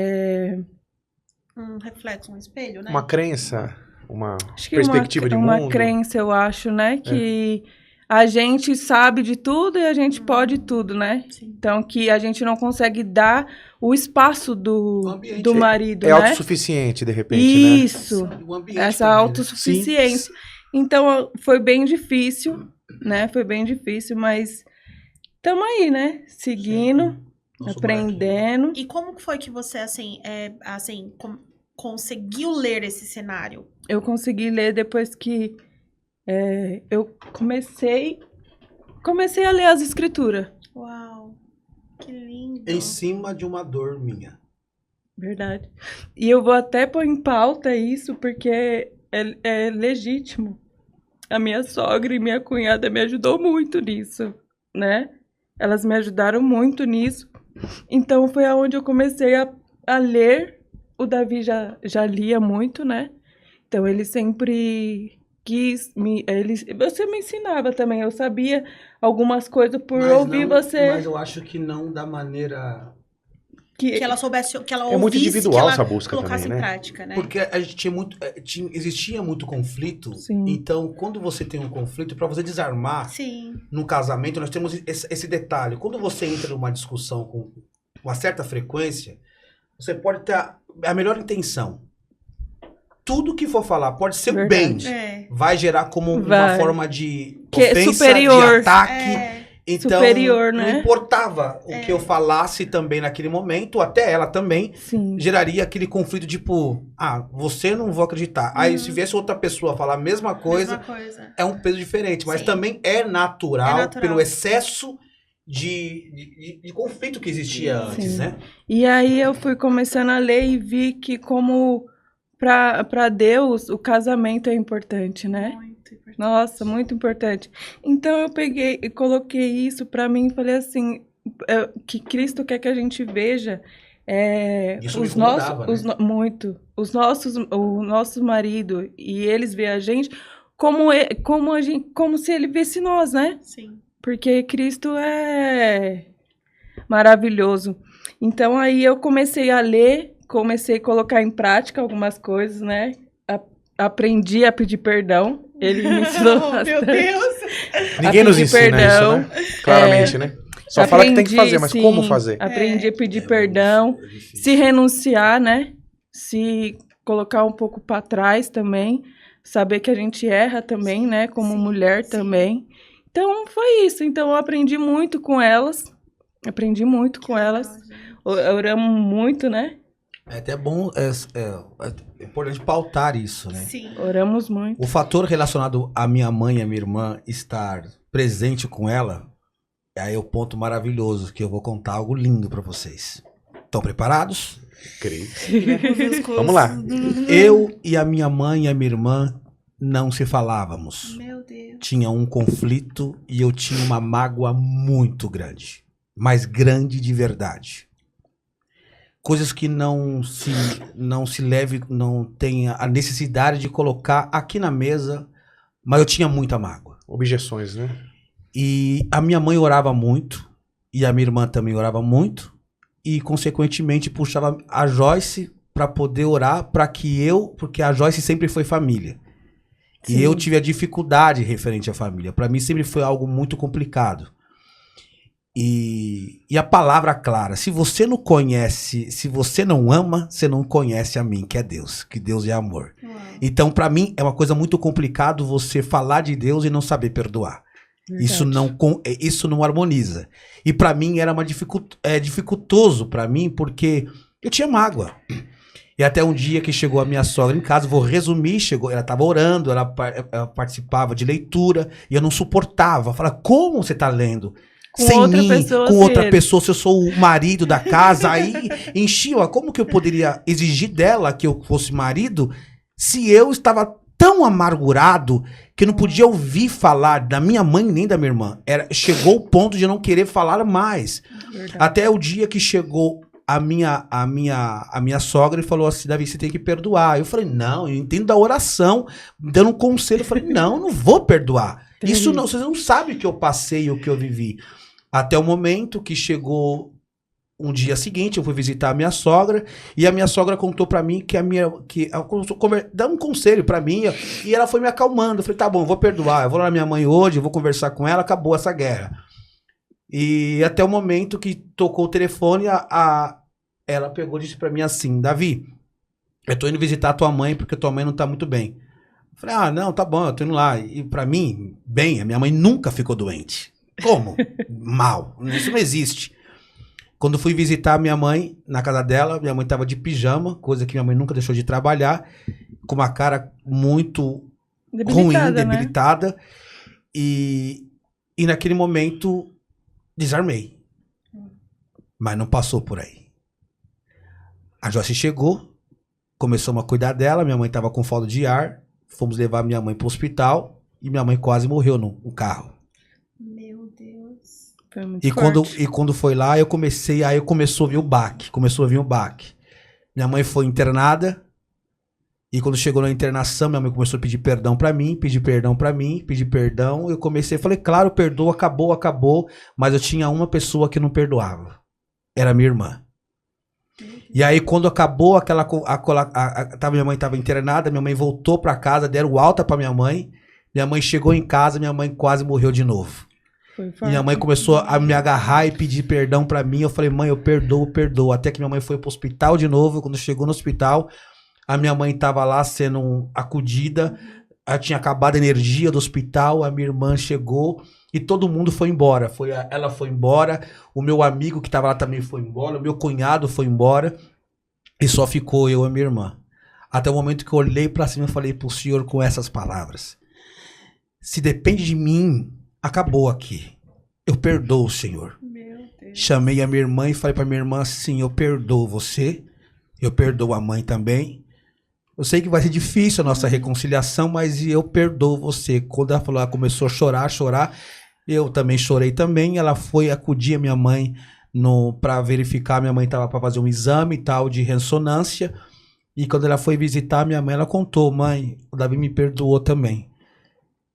Um reflexo, um espelho, né? Uma crença, uma Acho que perspectiva de uma mundo. crença, eu acho, né? Que a gente sabe de tudo e a gente pode tudo, né? Sim. Então, que a gente não consegue dar o espaço O do ambiente marido, É né? autossuficiente, de repente, Isso, O ambiente essa também, né? autossuficiência. Então, foi bem difícil, né? Foi bem difícil, mas estamos aí, né? Seguindo, Nosso aprendendo. E como que foi que você, conseguiu ler esse cenário? Eu consegui ler depois que eu comecei a ler as escrituras. Uau, que lindo. Em cima de uma dor minha. Verdade. E eu vou até pôr em pauta isso, porque é legítimo. A minha sogra e minha cunhada me ajudou muito nisso, né? Elas me ajudaram muito nisso. Então foi aonde eu comecei a ler. O Davi já lia muito, né? Então ele sempre quis você me ensinava também. Eu sabia algumas coisas por ouvir você. Mas eu acho que não da maneira... Que ela soubesse, que ela É muito ouvisse, individual que ela essa busca colocasse também, em né? prática, né? Porque a gente tinha muito, existia muito conflito. Sim. Então, quando você tem um conflito, para você desarmar Sim. num casamento, nós temos esse detalhe. Quando você entra numa discussão com uma certa frequência, você pode ter a melhor intenção. Tudo que for falar pode ser Verdade. bem. Vai gerar como uma Vai. forma de Que é ofensa, superior. de ataque. É. Então, Superior, não né? importava o que eu falasse também naquele momento, até ela também, Sim. geraria aquele conflito tipo, você não vou acreditar. Aí se viesse outra pessoa falar a mesma coisa, Mesma coisa. é um peso diferente. Mas Sim. também é natural, É natural. pelo excesso de conflito que existia Sim. antes, né? E aí eu fui começando a ler e vi que como para Deus o casamento é importante, né? Muito importante. Nossa, muito importante. Então eu peguei e coloquei isso para mim e falei assim, que Cristo quer que a gente veja Isso me os nossos, incomodava, né? muito, o nosso marido e eles vê a gente como se ele visse nós, né? Sim. Porque Cristo é maravilhoso. Então aí eu comecei a ler, comecei a colocar em prática algumas coisas, né? Aprendi a pedir perdão. Ele me ensinou Oh, bastante. meu Deus! Ninguém nos pedir ensina perdão. isso, né? Claramente, né? Só fala que tem que fazer, mas sim, como fazer? Aprendi a pedir É perdão, muito difícil. se renunciar, né? Se colocar um pouco para trás também, saber que a gente erra também, né? Como sim, mulher sim. também. Então foi isso. Então eu aprendi muito com elas. Aprendi muito com elas. Oramos muito, né? É até bom, é importante pautar isso, né? Sim. Oramos muito. O fator relacionado à minha mãe e à minha irmã estar presente com ela, aí é o ponto maravilhoso, que eu vou contar algo lindo pra vocês. Estão preparados? Creio. Vamos lá. Eu e a minha mãe e a minha irmã não se falávamos. Meu Deus. Tinha um conflito e eu tinha uma mágoa muito grande. Mas grande de verdade. Coisas que não se leve, não tenha a necessidade de colocar aqui na mesa, mas eu tinha muita mágoa. Objeções, né? E a minha mãe orava muito, e a minha irmã também orava muito, e consequentemente puxava a Joyce para poder orar porque a Joyce sempre foi família. Sim. E eu tive a dificuldade referente à família. Para mim sempre foi algo muito complicado. E a palavra clara, se você não conhece, se você não ama, você não conhece a mim, que é Deus, que Deus é amor. Uau. Então, para mim, é uma coisa muito complicado você falar de Deus e não saber perdoar. Verdade. Isso não harmoniza. E para mim era dificultoso para mim, porque eu tinha mágoa. E até um dia que chegou a minha sogra em casa, vou resumir, ela estava orando, ela participava de leitura, e eu não suportava. Falava, como você está lendo? Com Sem outra mim, pessoa, com outra se- pessoa, se eu sou o marido da casa, aí enchia, como que eu poderia exigir dela que eu fosse marido, se eu estava tão amargurado que eu não podia ouvir falar da minha mãe nem da minha irmã. Chegou o ponto de eu não querer falar mais. Verdade. Até o dia que chegou a minha sogra e falou assim, Davi, você tem que perdoar. Eu falei, não, eu entendo da oração, dando um conselho. Eu falei, não, eu não vou perdoar. Isso não, vocês não sabem o que eu passei, o que eu vivi. Até o momento que chegou um dia seguinte, eu fui visitar a minha sogra, e a minha sogra contou pra mim dá um conselho pra mim, e ela foi me acalmando. Eu falei, tá bom, eu vou perdoar, eu vou lá na minha mãe hoje, eu vou conversar com ela, acabou essa guerra. E até o momento que tocou o telefone, ela pegou e disse pra mim assim, Davi, eu tô indo visitar tua mãe porque tua mãe não tá muito bem. Eu falei, não, tá bom, eu tô indo lá. E pra mim, bem, a minha mãe nunca ficou doente. Como? Mal. Isso não existe. Quando fui visitar minha mãe na casa dela, minha mãe tava de pijama, coisa que minha mãe nunca deixou de trabalhar, com uma cara muito ruim, Debilitada, né? debilitada. E naquele momento, desarmei. Mas não passou por aí. A Joyce chegou, começamos a cuidar dela, minha mãe tava com falta de ar, fomos levar minha mãe pro hospital e minha mãe quase morreu no carro. Meu Deus. Foi muito E forte. quando foi lá, aí começou a vir o baque. Minha mãe foi internada. E quando chegou na internação, minha mãe começou a pedir perdão pra mim. Eu comecei, falei, claro, perdoa, acabou. Mas eu tinha uma pessoa que não perdoava. Era minha irmã. E aí, quando acabou minha mãe estava internada, minha mãe voltou pra casa, deram alta pra minha mãe. Minha mãe chegou em casa, minha mãe quase morreu de novo. Foi E forte. minha mãe começou a me agarrar e pedir perdão pra mim. Eu falei, mãe, eu perdoo. Até que minha mãe foi pro hospital de novo. Quando chegou no hospital, a minha mãe tava lá sendo acudida. Ela tinha acabado a energia do hospital. A minha irmã chegou e todo mundo foi embora. Ela foi embora. O meu amigo que tava lá também foi embora. O meu cunhado foi embora. E só ficou eu e a minha irmã. Até o momento que eu olhei pra cima e falei pro senhor com essas palavras: se depende de mim, acabou aqui. Eu perdoo, Senhor. Meu Deus. Chamei a minha irmã e falei pra minha irmã assim: eu perdoo você, eu perdoo a mãe também. Eu sei que vai ser difícil a nossa reconciliação, mas eu perdoo você. Quando ela começou a chorar, eu também chorei também. Ela foi acudir a minha mãe pra verificar, minha mãe tava pra fazer um exame e tal de ressonância. E quando ela foi visitar minha mãe, ela contou: mãe, o Davi me perdoou também.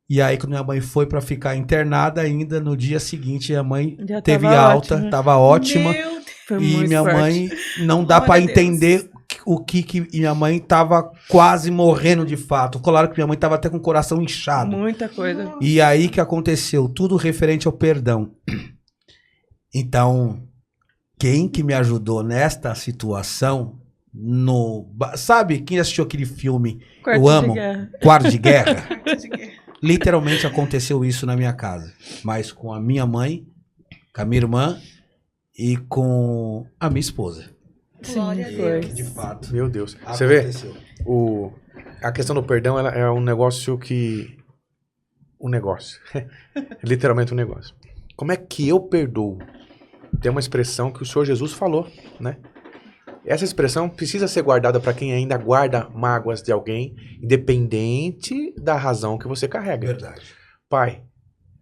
E aí, quando minha mãe foi pra ficar internada ainda, no dia seguinte, a mãe Já teve tava alta, ótima. tava ótima. Meu Deus. Foi E muito minha forte. mãe, não dá Glória pra a Deus. entender o que e minha mãe tava quase morrendo de fato. Claro que minha mãe tava até com o coração inchado. Muita coisa. E aí que aconteceu, tudo referente ao perdão. Então, quem que me ajudou nesta situação, sabe, quem assistiu aquele filme Quarto Eu de Amo, guerra. Quarto de Guerra? Literalmente aconteceu isso na minha casa. Mas com a minha mãe, com a minha irmã e com a minha esposa. Glória a Sim, Deus. foi. De fato. Meu Deus. Você vê? Aconteceu. A questão do perdão ela é um negócio que... Um negócio. Literalmente um negócio. Como é que eu perdoo? Tem uma expressão que o Senhor Jesus falou, né? Essa expressão precisa ser guardada para quem ainda guarda mágoas de alguém, independente da razão que você carrega. Verdade. Pai,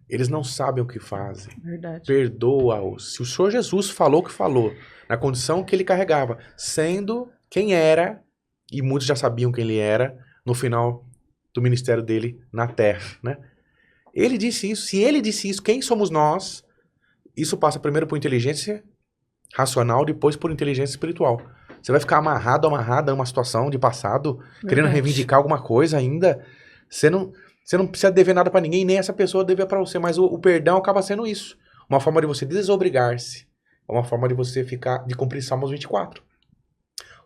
eles não sabem o que fazem. Verdade. Perdoa-os. Se o Senhor Jesus falou o que falou, na condição que ele carregava, sendo quem era, e muitos já sabiam quem ele era, no final do ministério dele na terra, né? Ele disse isso. Se ele disse isso, quem somos nós? Isso passa primeiro por inteligência racional, depois por inteligência espiritual. Você vai ficar amarrada a uma situação de passado, querendo reivindicar alguma coisa ainda. Você não precisa dever nada pra ninguém, nem essa pessoa dever pra você, mas o perdão acaba sendo isso. Uma forma de você desobrigar-se. É uma forma de você de cumprir Salmos 24.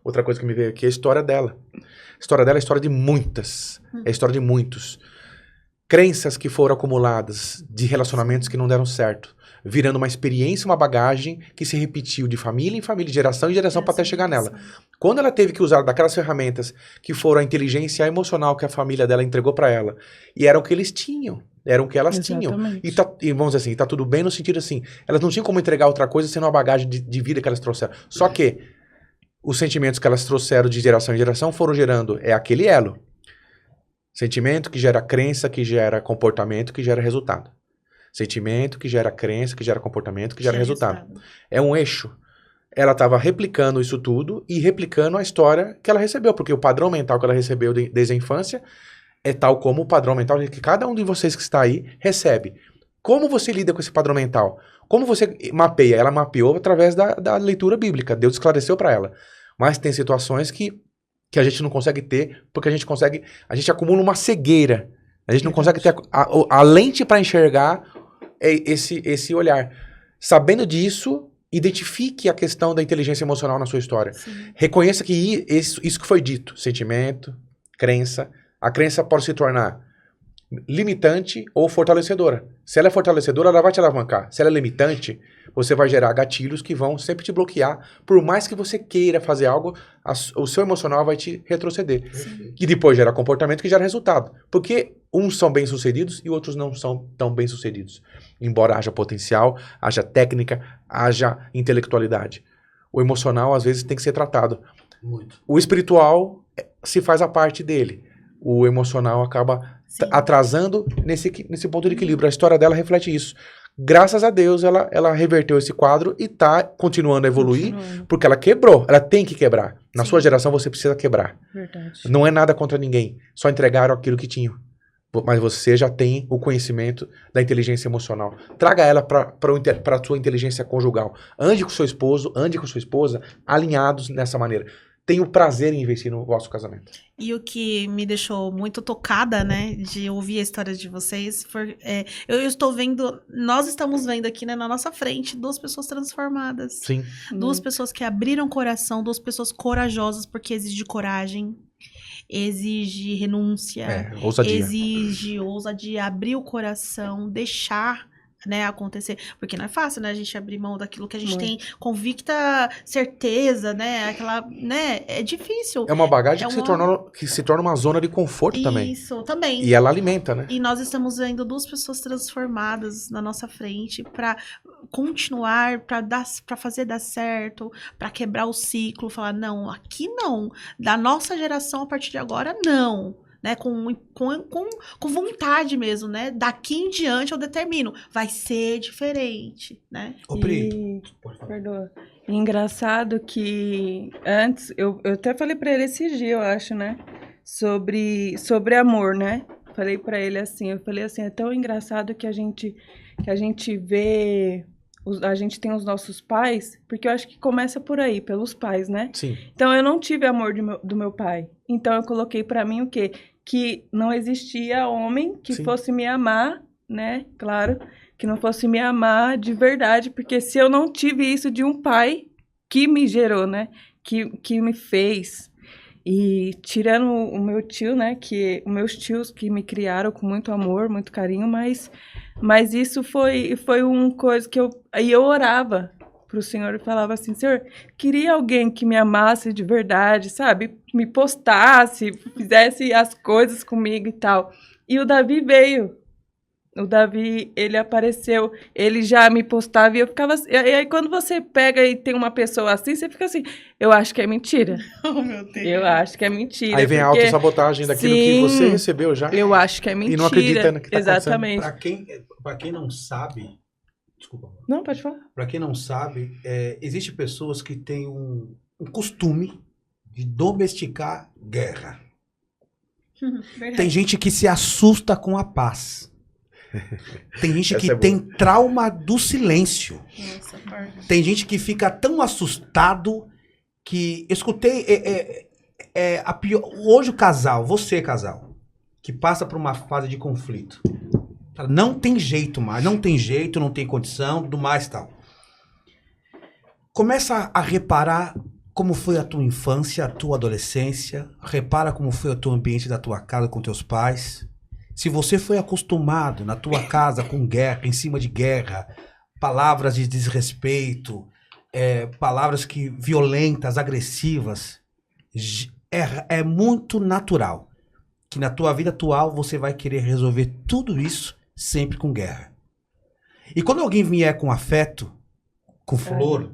Outra coisa que me veio aqui é a história dela. A história dela é a história de muitas. É a história de muitos. Crenças que foram acumuladas de relacionamentos que não deram certo, virando uma experiência, uma bagagem que se repetiu de família em família, de geração em geração para até chegar nela. Quando ela teve que usar daquelas ferramentas que foram a inteligência emocional que a família dela entregou para ela, e eram o que eles tinham, eram o que elas tinham. E vamos dizer assim, tá tudo bem no sentido assim, elas não tinham como entregar outra coisa sendo uma bagagem de vida que elas trouxeram. Só que os sentimentos que elas trouxeram de geração em geração foram gerando, aquele elo. Sentimento que gera crença, que gera comportamento, que gera resultado. Sentimento que gera crença, que gera comportamento, que gera resultado. É um eixo. Ela estava replicando isso tudo e replicando a história que ela recebeu, porque o padrão mental que ela recebeu desde a infância é tal como o padrão mental que cada um de vocês que está aí recebe. Como você lida com esse padrão mental? Como você mapeia? Ela mapeou através da leitura bíblica. Deus esclareceu para ela. Mas tem situações que a gente não consegue ter, porque a gente acumula uma cegueira. A gente não consegue ter a lente para enxergar esse olhar. Sabendo disso, identifique a questão da inteligência emocional na sua história. Sim. Reconheça que isso que foi dito, sentimento, crença, a crença pode se tornar limitante ou fortalecedora. Se ela é fortalecedora, ela vai te alavancar. Se ela é limitante, você vai gerar gatilhos que vão sempre te bloquear. Por mais que você queira fazer algo, o seu emocional vai te retroceder. Sim. E depois gera comportamento que gera resultado. Porque uns são bem-sucedidos e outros não são tão bem-sucedidos. Embora haja potencial, haja técnica, haja intelectualidade. O emocional, às vezes, tem que ser tratado. Muito. O espiritual se faz a parte dele. O emocional acaba atrasando nesse ponto de equilíbrio. A história dela reflete isso. Graças a Deus, ela reverteu esse quadro e tá continuando a evoluir, Continuando. porque ela quebrou, ela tem que quebrar. Na Sim. sua geração, você precisa quebrar. Verdade. Não é nada contra ninguém, só entregaram aquilo que tinham. Mas você já tem o conhecimento da inteligência emocional. Traga ela para a sua inteligência conjugal. Ande com seu esposo, ande com sua esposa, alinhados nessa maneira. Tenho prazer em investir no vosso casamento. E o que me deixou muito tocada, né, de ouvir a história de vocês, eu estou vendo, nós estamos vendo aqui, né, na nossa frente, 2 pessoas transformadas. Sim. 2 pessoas que abriram o coração, 2 pessoas corajosas, porque exige coragem, exige renúncia, Ousadia. exige ousadia, abrir o coração, deixar, né, acontecer. Porque não é fácil, né, a gente abrir mão daquilo que a gente tem convicta certeza, né, aquela, né, é difícil. É uma bagagem É que se torna uma zona de conforto também. Isso, também. E ela alimenta, né? E nós estamos vendo 2 pessoas transformadas na nossa frente para continuar, para fazer dar certo, para quebrar o ciclo, falar não, aqui não, da nossa geração a partir de agora não, né? Com vontade mesmo, né? Daqui em diante eu determino, vai ser diferente, né? Ô, Pri, E, pode falar. perdoa. E engraçado que antes, eu até falei pra ele esse dia, eu acho, né? Sobre amor, né? Falei pra ele assim, eu falei assim, é tão engraçado que a gente vê, a gente tem os nossos pais, porque eu acho que começa por aí, pelos pais, né? Sim. Então eu não tive amor do meu pai. Então eu coloquei pra mim o quê? Que não existia homem que Sim. fosse me amar, né? Claro, que não fosse me amar de verdade, porque se eu não tive isso de um pai que me gerou, né? Que me fez. E tirando o meu tio, né? Que os meus tios que me criaram com muito amor, muito carinho, mas isso foi uma coisa que eu orava pro Senhor e falava assim, Senhor, queria alguém que me amasse de verdade, sabe? Me postasse, fizesse as coisas comigo e tal. E o Davi veio. O Davi, ele apareceu, ele já me postava e eu ficava assim. E aí quando você pega e tem uma pessoa assim, você fica assim, eu acho que é mentira. Oh, meu Deus. Eu acho que é mentira. Aí vem a porque autossabotagem daquilo que Sim. você recebeu já. eu acho que é mentira. E não acredita no que tá Exatamente. Pra quem não sabe, desculpa, Não, pode falar. pra quem não sabe, existe pessoas que têm um costume de domesticar guerra. Verdade. Tem gente que se assusta com a paz. Tem gente Essa que é boa. tem trauma do silêncio. Nossa, parte. Tem gente que fica tão assustado que... Eu escutei... Hoje o casal, você casal, que passa por uma fase de conflito. Fala, não tem jeito mais, não tem jeito, não tem condição, tudo mais e tal. Começa a reparar como foi a tua infância, a tua adolescência. Repara como foi o teu ambiente da tua casa com teus pais. Se você foi acostumado na tua casa com guerra, em cima de guerra, palavras de desrespeito, palavras violentas, agressivas, é muito natural que na tua vida atual você vai querer resolver tudo isso sempre com guerra. E quando alguém vier com afeto, com flor,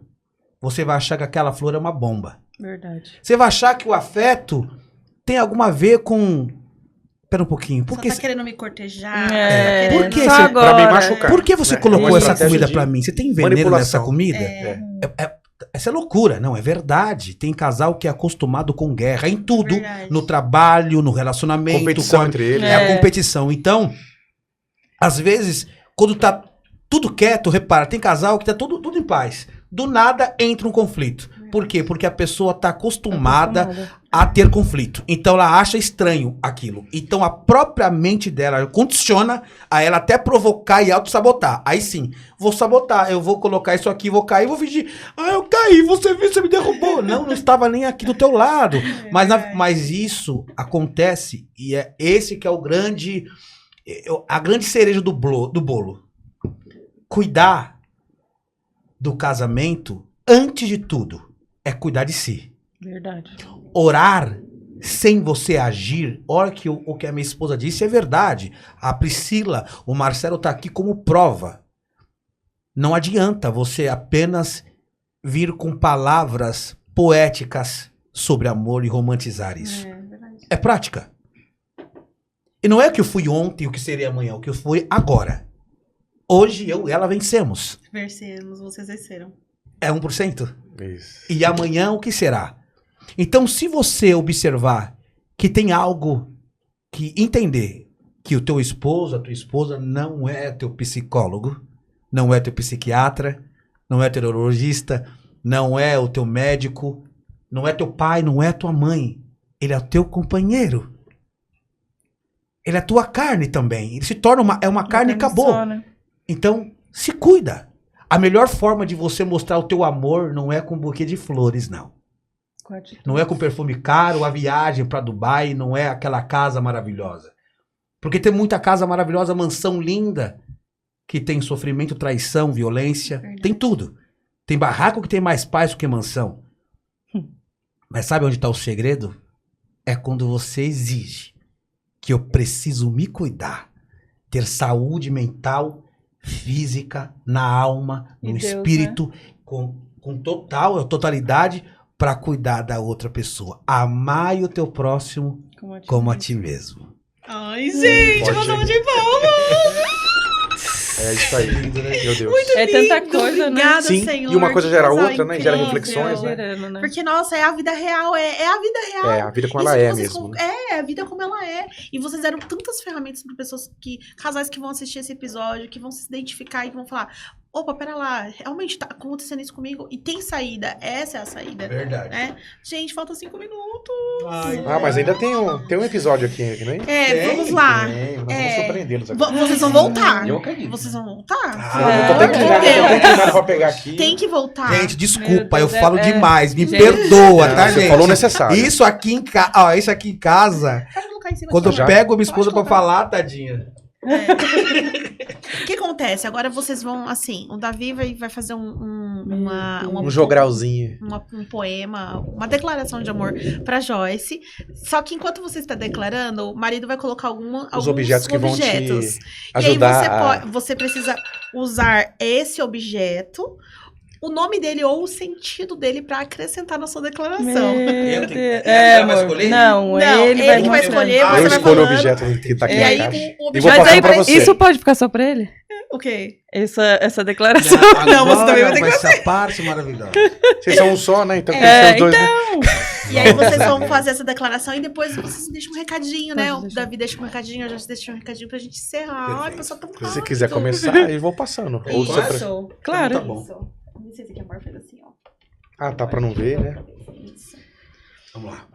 você vai achar que aquela flor é uma bomba. Verdade. Você vai achar que o afeto tem alguma a ver com... Espera um pouquinho. Por Só que tá querendo me cortejar. É, Por que só você- agora. Pra me machucar. Por que você É colocou uma essa estratégia comida de pra mim? Você tem veneno manipulação. nessa comida? É. Essa é loucura, não, é verdade. Tem casal que é acostumado com guerra em tudo, Verdade. no trabalho, no relacionamento. Competição entre eles. É a competição. Então, às vezes, quando tá tudo quieto, repara, tem casal que tá tudo em paz. Do nada entra um conflito. Por quê? Porque a pessoa tá acostumada a ter conflito. Então ela acha estranho aquilo. Então a própria mente dela condiciona a ela até provocar e auto-sabotar. Aí sim, vou sabotar, eu vou colocar isso aqui, vou cair, vou fingir. Ah, eu caí, você viu, você me derrubou. Não estava nem aqui do teu lado. Mas isso acontece e é esse que é o grande... A grande cereja do bolo. Cuidar do casamento, antes de tudo, é cuidar de si. Verdade. Orar sem você agir, olha que o que a minha esposa disse é verdade. A Priscila, o Marcelo tá aqui como prova. Não adianta você apenas vir com palavras poéticas sobre amor e romantizar isso. É prática. E não é o que eu fui ontem, o que seria amanhã, o que eu fui agora. Hoje eu e ela vencemos. Vencemos, vocês venceram. É 1%. Isso. E amanhã o que será? Então, se você observar que tem algo que entender que o teu esposo, a tua esposa não é teu psicólogo, não é teu psiquiatra, não é teu neurologista, não é o teu médico, não é teu pai, não é tua mãe. Ele é o teu companheiro. Ele é a tua carne também. Ele se torna uma carne e acabou. Só, né? Então, se cuida. A melhor forma de você mostrar o teu amor não é com um buquê de flores, não. Não é com perfume caro, a viagem para Dubai, não é aquela casa maravilhosa. Porque tem muita casa maravilhosa, mansão linda, que tem sofrimento, traição, violência, Verdade. tem tudo. Tem barraco que tem mais paz do que mansão. Mas sabe onde está o segredo? É quando você exige que eu preciso me cuidar, ter saúde mental, física, na alma, E no Deus, espírito, com totalidade, para cuidar da outra pessoa. Amai o teu próximo como a ti mesmo. Ai, gente, Pode. uma salva de palmas. É isso aí. Meu Deus. É tanta Lindo, coisa, né? obrigada, Sim, Senhor. e uma coisa que gera casal outra, né? Gera incrível. reflexões, né? Gerando, né? Porque, nossa, é a vida real, é a vida real. É, a vida como Isso ela que é vocês mesmo. Né? É, a vida como ela é. E vocês deram tantas ferramentas para pessoas casais que vão assistir esse episódio, que vão se identificar e que vão falar: opa, pera lá, realmente tá acontecendo isso comigo e tem saída. Essa é a saída. Verdade. É. Gente, falta 5 minutos. Ah, mas ainda tem um episódio aqui, né? Vamos lá. Vamos surpreendê-los aqui. Vocês vão voltar. Eu acredito. Vocês vão voltar? Eu tô tentando nada pra pegar aqui. Tem que voltar. Gente, Meu desculpa, Deus, eu falo demais, me gente. perdoa, Não, tá, você gente? falou necessário. Isso aqui em casa, Pode colocar em cima quando eu aqui. Já? pego a minha esposa pra Pode colocar. falar, tadinha. O que acontece? Agora vocês vão, assim, o Davi vai fazer Um jogralzinho. um poema, uma declaração de amor pra Joyce. Só que enquanto você está declarando, o marido vai colocar alguns objetos que vão te objetos. ajudar E a... aí você precisa usar esse objeto, o nome dele ou o sentido dele pra acrescentar na sua declaração. Meu tenho- Deus. ela vai amor. escolher? Não, Não, ele ele que vai vai escolher, Ah, você Eu vai escolho o falando. objeto que tá aqui E na aí caixa. o E vou objeto... Mas passando aí, pra você. isso pode ficar só pra ele? O quê? Essa declaração. Não, você também vai ter que fazer essa parte maravilhosa. Vocês são um só, né? Então tem que É, ser os dois, né? E aí vocês vão fazer essa declaração e depois vocês deixam um recadinho, né? Pode O deixar. Davi deixa um recadinho, a gente deixa um recadinho pra gente encerrar. Ai, Perfeito. pessoal, tão Se você rápido. quiser começar, eu vou passando. Ou Isso. você pre- Claro. Tá bom. Isso. Não sei se aqui amor fez assim, ó. Ah, tá pra não ver, né? Isso. Vamos lá.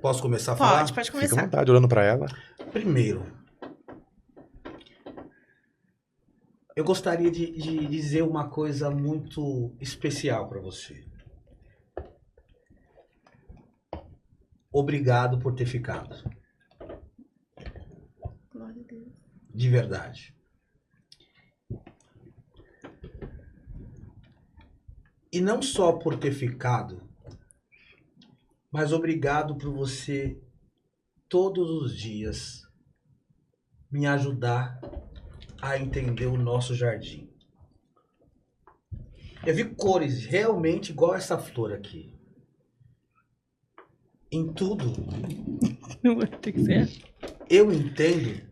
Posso começar a falar? Pode Fica à começar. vontade, olhando pra ela. Primeiro, eu gostaria de dizer uma coisa muito especial para você. Obrigado por ter ficado. Glória a Deus. De verdade. E não só por ter ficado, mas obrigado por você todos os dias me ajudar a entender o nosso jardim. Eu vi cores realmente igual essa flor aqui. Em tudo, Tem que ser. eu entendo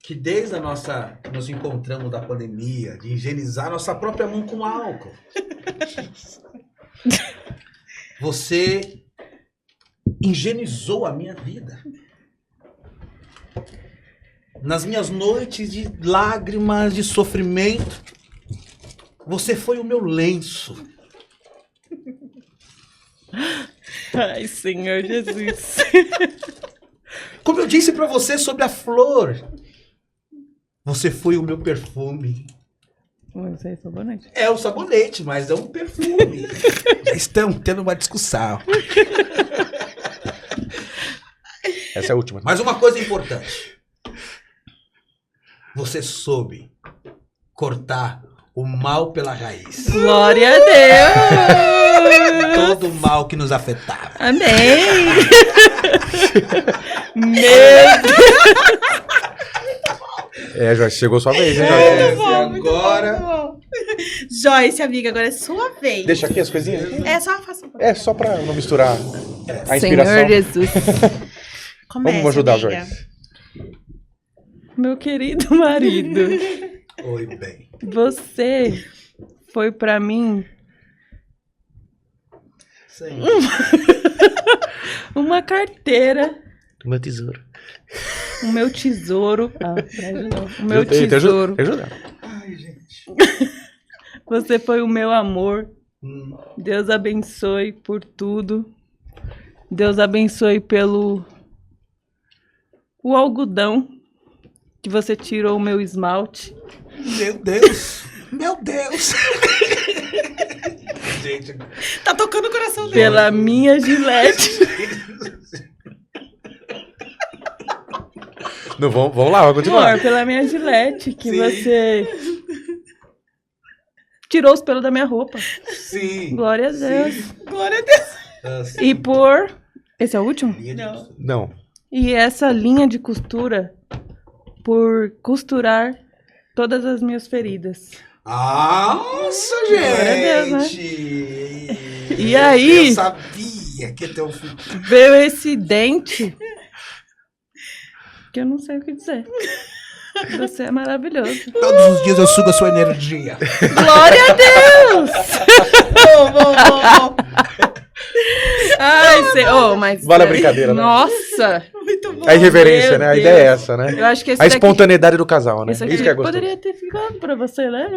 que desde a nossa que nos encontramos da pandemia, de higienizar nossa própria mão com álcool, você higienizou a minha vida. Nas minhas noites de lágrimas, de sofrimento, você foi o meu lenço. Ai, Senhor Jesus. Como eu disse pra você sobre a flor, você foi o meu perfume. Isso aí é sabonete. É o sabonete, mas é um perfume. Já estamos tendo uma discussão. Essa é a última. Mas uma coisa importante. Você soube cortar o mal pela raiz. Glória a Deus. Todo o mal que nos afetava. Amém. Meu É, Joyce, chegou sua vez, hein, É, Joyce? e agora... Muito bom. Joyce, amiga, agora é sua vez. Deixa aqui as coisinhas. É, só faça um pouquinho. É, só pra não misturar a Senhor inspiração. Jesus. Comece, Vamos ajudar, amiga. Joyce. Meu querido marido. Oi, bem. Você foi pra mim Sim. uma carteira, Do meu tesouro. o meu tesouro. Ah, não. O meu Eu tesouro. te ajudar. Ai, gente. Você foi o meu amor. Deus abençoe por tudo. Deus abençoe pelo o algodão que você tirou o meu esmalte. Meu Deus. Meu Deus. Gente, Tá tocando o coração dele. Pela minha Gillette. Não, vamos lá, vamos continuar. Amor, pela minha Gillette que Sim. você tirou os pelos da minha roupa. sim. Glória a Deus. Glória a Deus. Nossa. E por... Esse é o último? Não. Não. E essa linha de costura por costurar todas as minhas feridas. Nossa, Glória a Deus, gente! E aí? Eu sabia que ia ter um filho. Veio esse dente que eu não sei o que dizer. Você é maravilhoso. Todos os dias eu sugo a sua energia. Glória a Deus! Vou. Ai, mas... Vale a brincadeira, né? Nossa! Muito bom. A irreverência, Meu né? A ideia é Deus. essa, né? Eu acho que esse A daqui... espontaneidade do casal, né? Esse Isso aqui que é gostoso. poderia ter ficado pra você, né?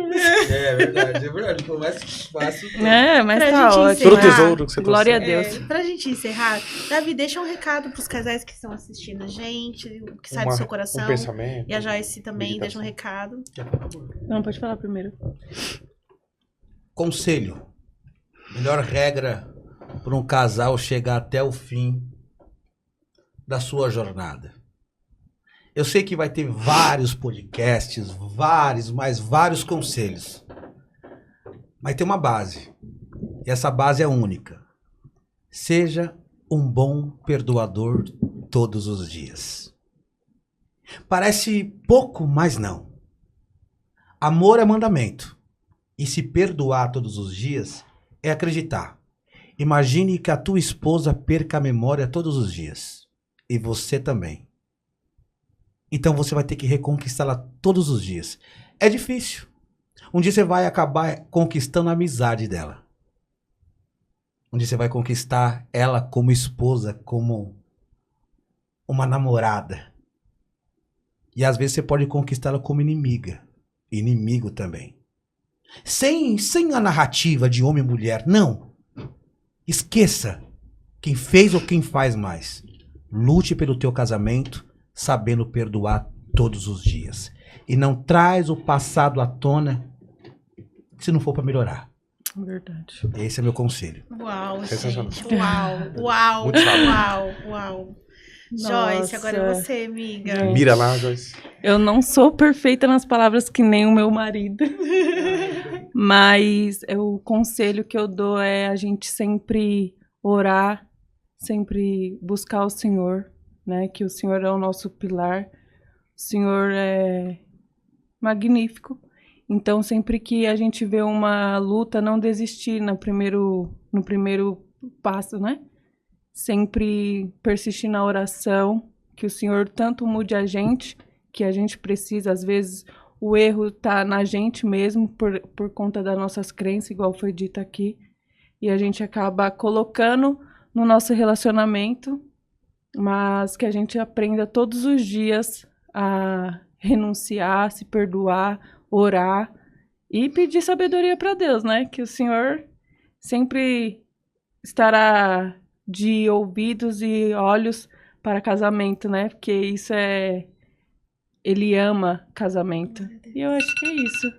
É verdade. Foi mais fácil. Mas Pra tá gente ótimo. Todo o tesouro que você Glória a trouxe. Deus. Pra gente encerrar, Davi, deixa um recado pros casais que estão assistindo a gente, o que sai do seu coração. Um pensamento. E a Joyce também meditação. deixa um recado. Não, pode falar primeiro. Conselho. Melhor regra para um casal chegar até o fim da sua jornada. Eu sei que vai ter vários podcasts, vários conselhos. Mas tem uma base. E essa base é única. Seja um bom perdoador todos os dias. Parece pouco, mas não. Amor é mandamento. E se perdoar todos os dias é acreditar. Imagine que a tua esposa perca a memória todos os dias. E você também. Então você vai ter que reconquistá-la todos os dias. É difícil. Um dia você vai acabar conquistando a amizade dela. Um dia você vai conquistar ela como esposa, como uma namorada. E às vezes você pode conquistá-la como inimiga. Inimigo também. Sem a narrativa de homem e mulher. Não. Esqueça quem fez ou quem faz mais. Lute pelo teu casamento, sabendo perdoar todos os dias. E não traz o passado à tona se não for para melhorar. Verdade. Esse é meu conselho. Uau, Sensacional. gente. Uau. Muito sábio. Uau. Nossa. Joyce, agora é você, amiga. Gente. Mira lá, Joyce. Eu não sou perfeita nas palavras que nem o meu marido. Mas o conselho que eu dou é a gente sempre orar, sempre buscar o Senhor, né? Que o Senhor é o nosso pilar. O Senhor é magnífico. Então, sempre que a gente vê uma luta, não desistir no primeiro passo, né? Sempre persistir na oração, que o Senhor tanto mude a gente, que a gente precisa, às vezes o erro tá na gente mesmo, por conta das nossas crenças, igual foi dito aqui, e a gente acaba colocando no nosso relacionamento, mas que a gente aprenda todos os dias a renunciar, se perdoar, orar e pedir sabedoria para Deus, né? Que o Senhor sempre estará de ouvidos e olhos para casamento, né? Porque isso é... Ele ama casamento. E eu acho que é isso.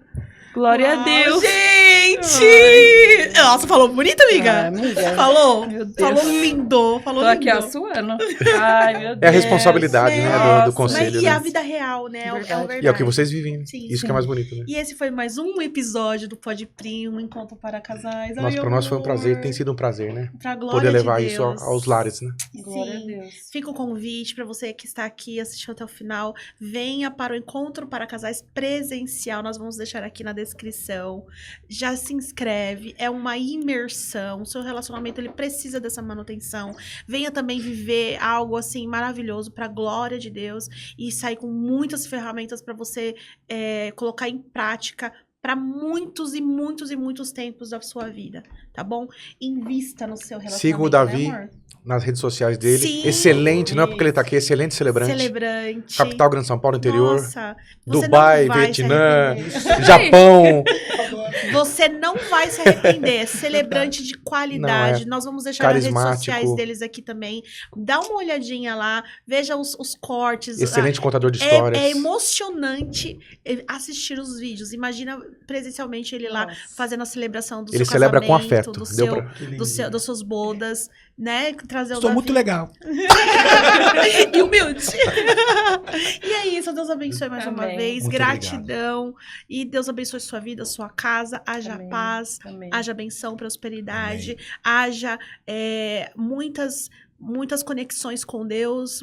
Glória a Deus. Gente! Nossa, falou bonito, amiga? Ah, amiga. Falou? Meu Deus. Falou lindo. Falou Tô aqui lindo. assuando. Ai, meu Deus. É a responsabilidade, né, Nossa. do conselho, Mas, e né? a vida real, né? É o Verdade. verdade. E é o que vocês vivem. Sim, Isso sim. que é mais bonito, né? E esse foi mais um episódio do Pode Pri, um encontro para casais. Nossa, Ai, pra nós foi um amor. prazer, tem sido um prazer, né? Pra glória Poder levar de isso Deus. aos lares, né? Glória a Sim. Deus. Fica o convite para você que está aqui, assistiu até o final. Venha para o Encontro para Casais presencial. Nós vamos deixar aqui na descrição. Já se inscreve. É uma imersão. O seu relacionamento, ele precisa dessa manutenção. Venha também viver algo, assim, maravilhoso pra glória de Deus e sair com muitas ferramentas pra você colocar em prática para muitos e muitos e muitos tempos da sua vida, tá bom? Invista no seu relacionamento, Siga o Davi né, amor? nas redes sociais dele. Sim. Excelente, não é porque ele tá aqui, excelente celebrante. Celebrante. Capital Grande São Paulo, interior. Nossa, você Dubai, não vai se Vietnã, arrepender. Japão. Você não vai se arrepender. Celebrante de qualidade. Não, Nós vamos deixar nas redes carismático. sociais deles aqui também. Dá uma olhadinha lá, veja os cortes. Excelente contador de histórias. É emocionante assistir os vídeos. Imagina presencialmente ele lá fazendo a celebração do Ele seu celebra com casamento, afeto. do Deu seu, pra... das suas bodas, né? Trazer o Estou Davi. muito legal. E humilde. E é isso, Deus abençoe mais uma Amém. vez. Muito Gratidão. E Deus abençoe sua vida, sua casa. Haja Amém. paz, Amém. haja benção, prosperidade. Haja muitas conexões com Deus.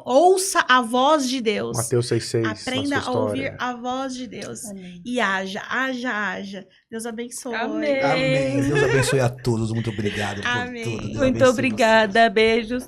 Ouça a voz de Deus. Mateus 6,6. Aprenda na a sua história. ouvir a voz de Deus. Amém. E haja. Deus abençoe. Amém. Amém. Deus abençoe a todos. Muito obrigado por Amém. tudo. Deus Muito abençoe obrigada. Beijos.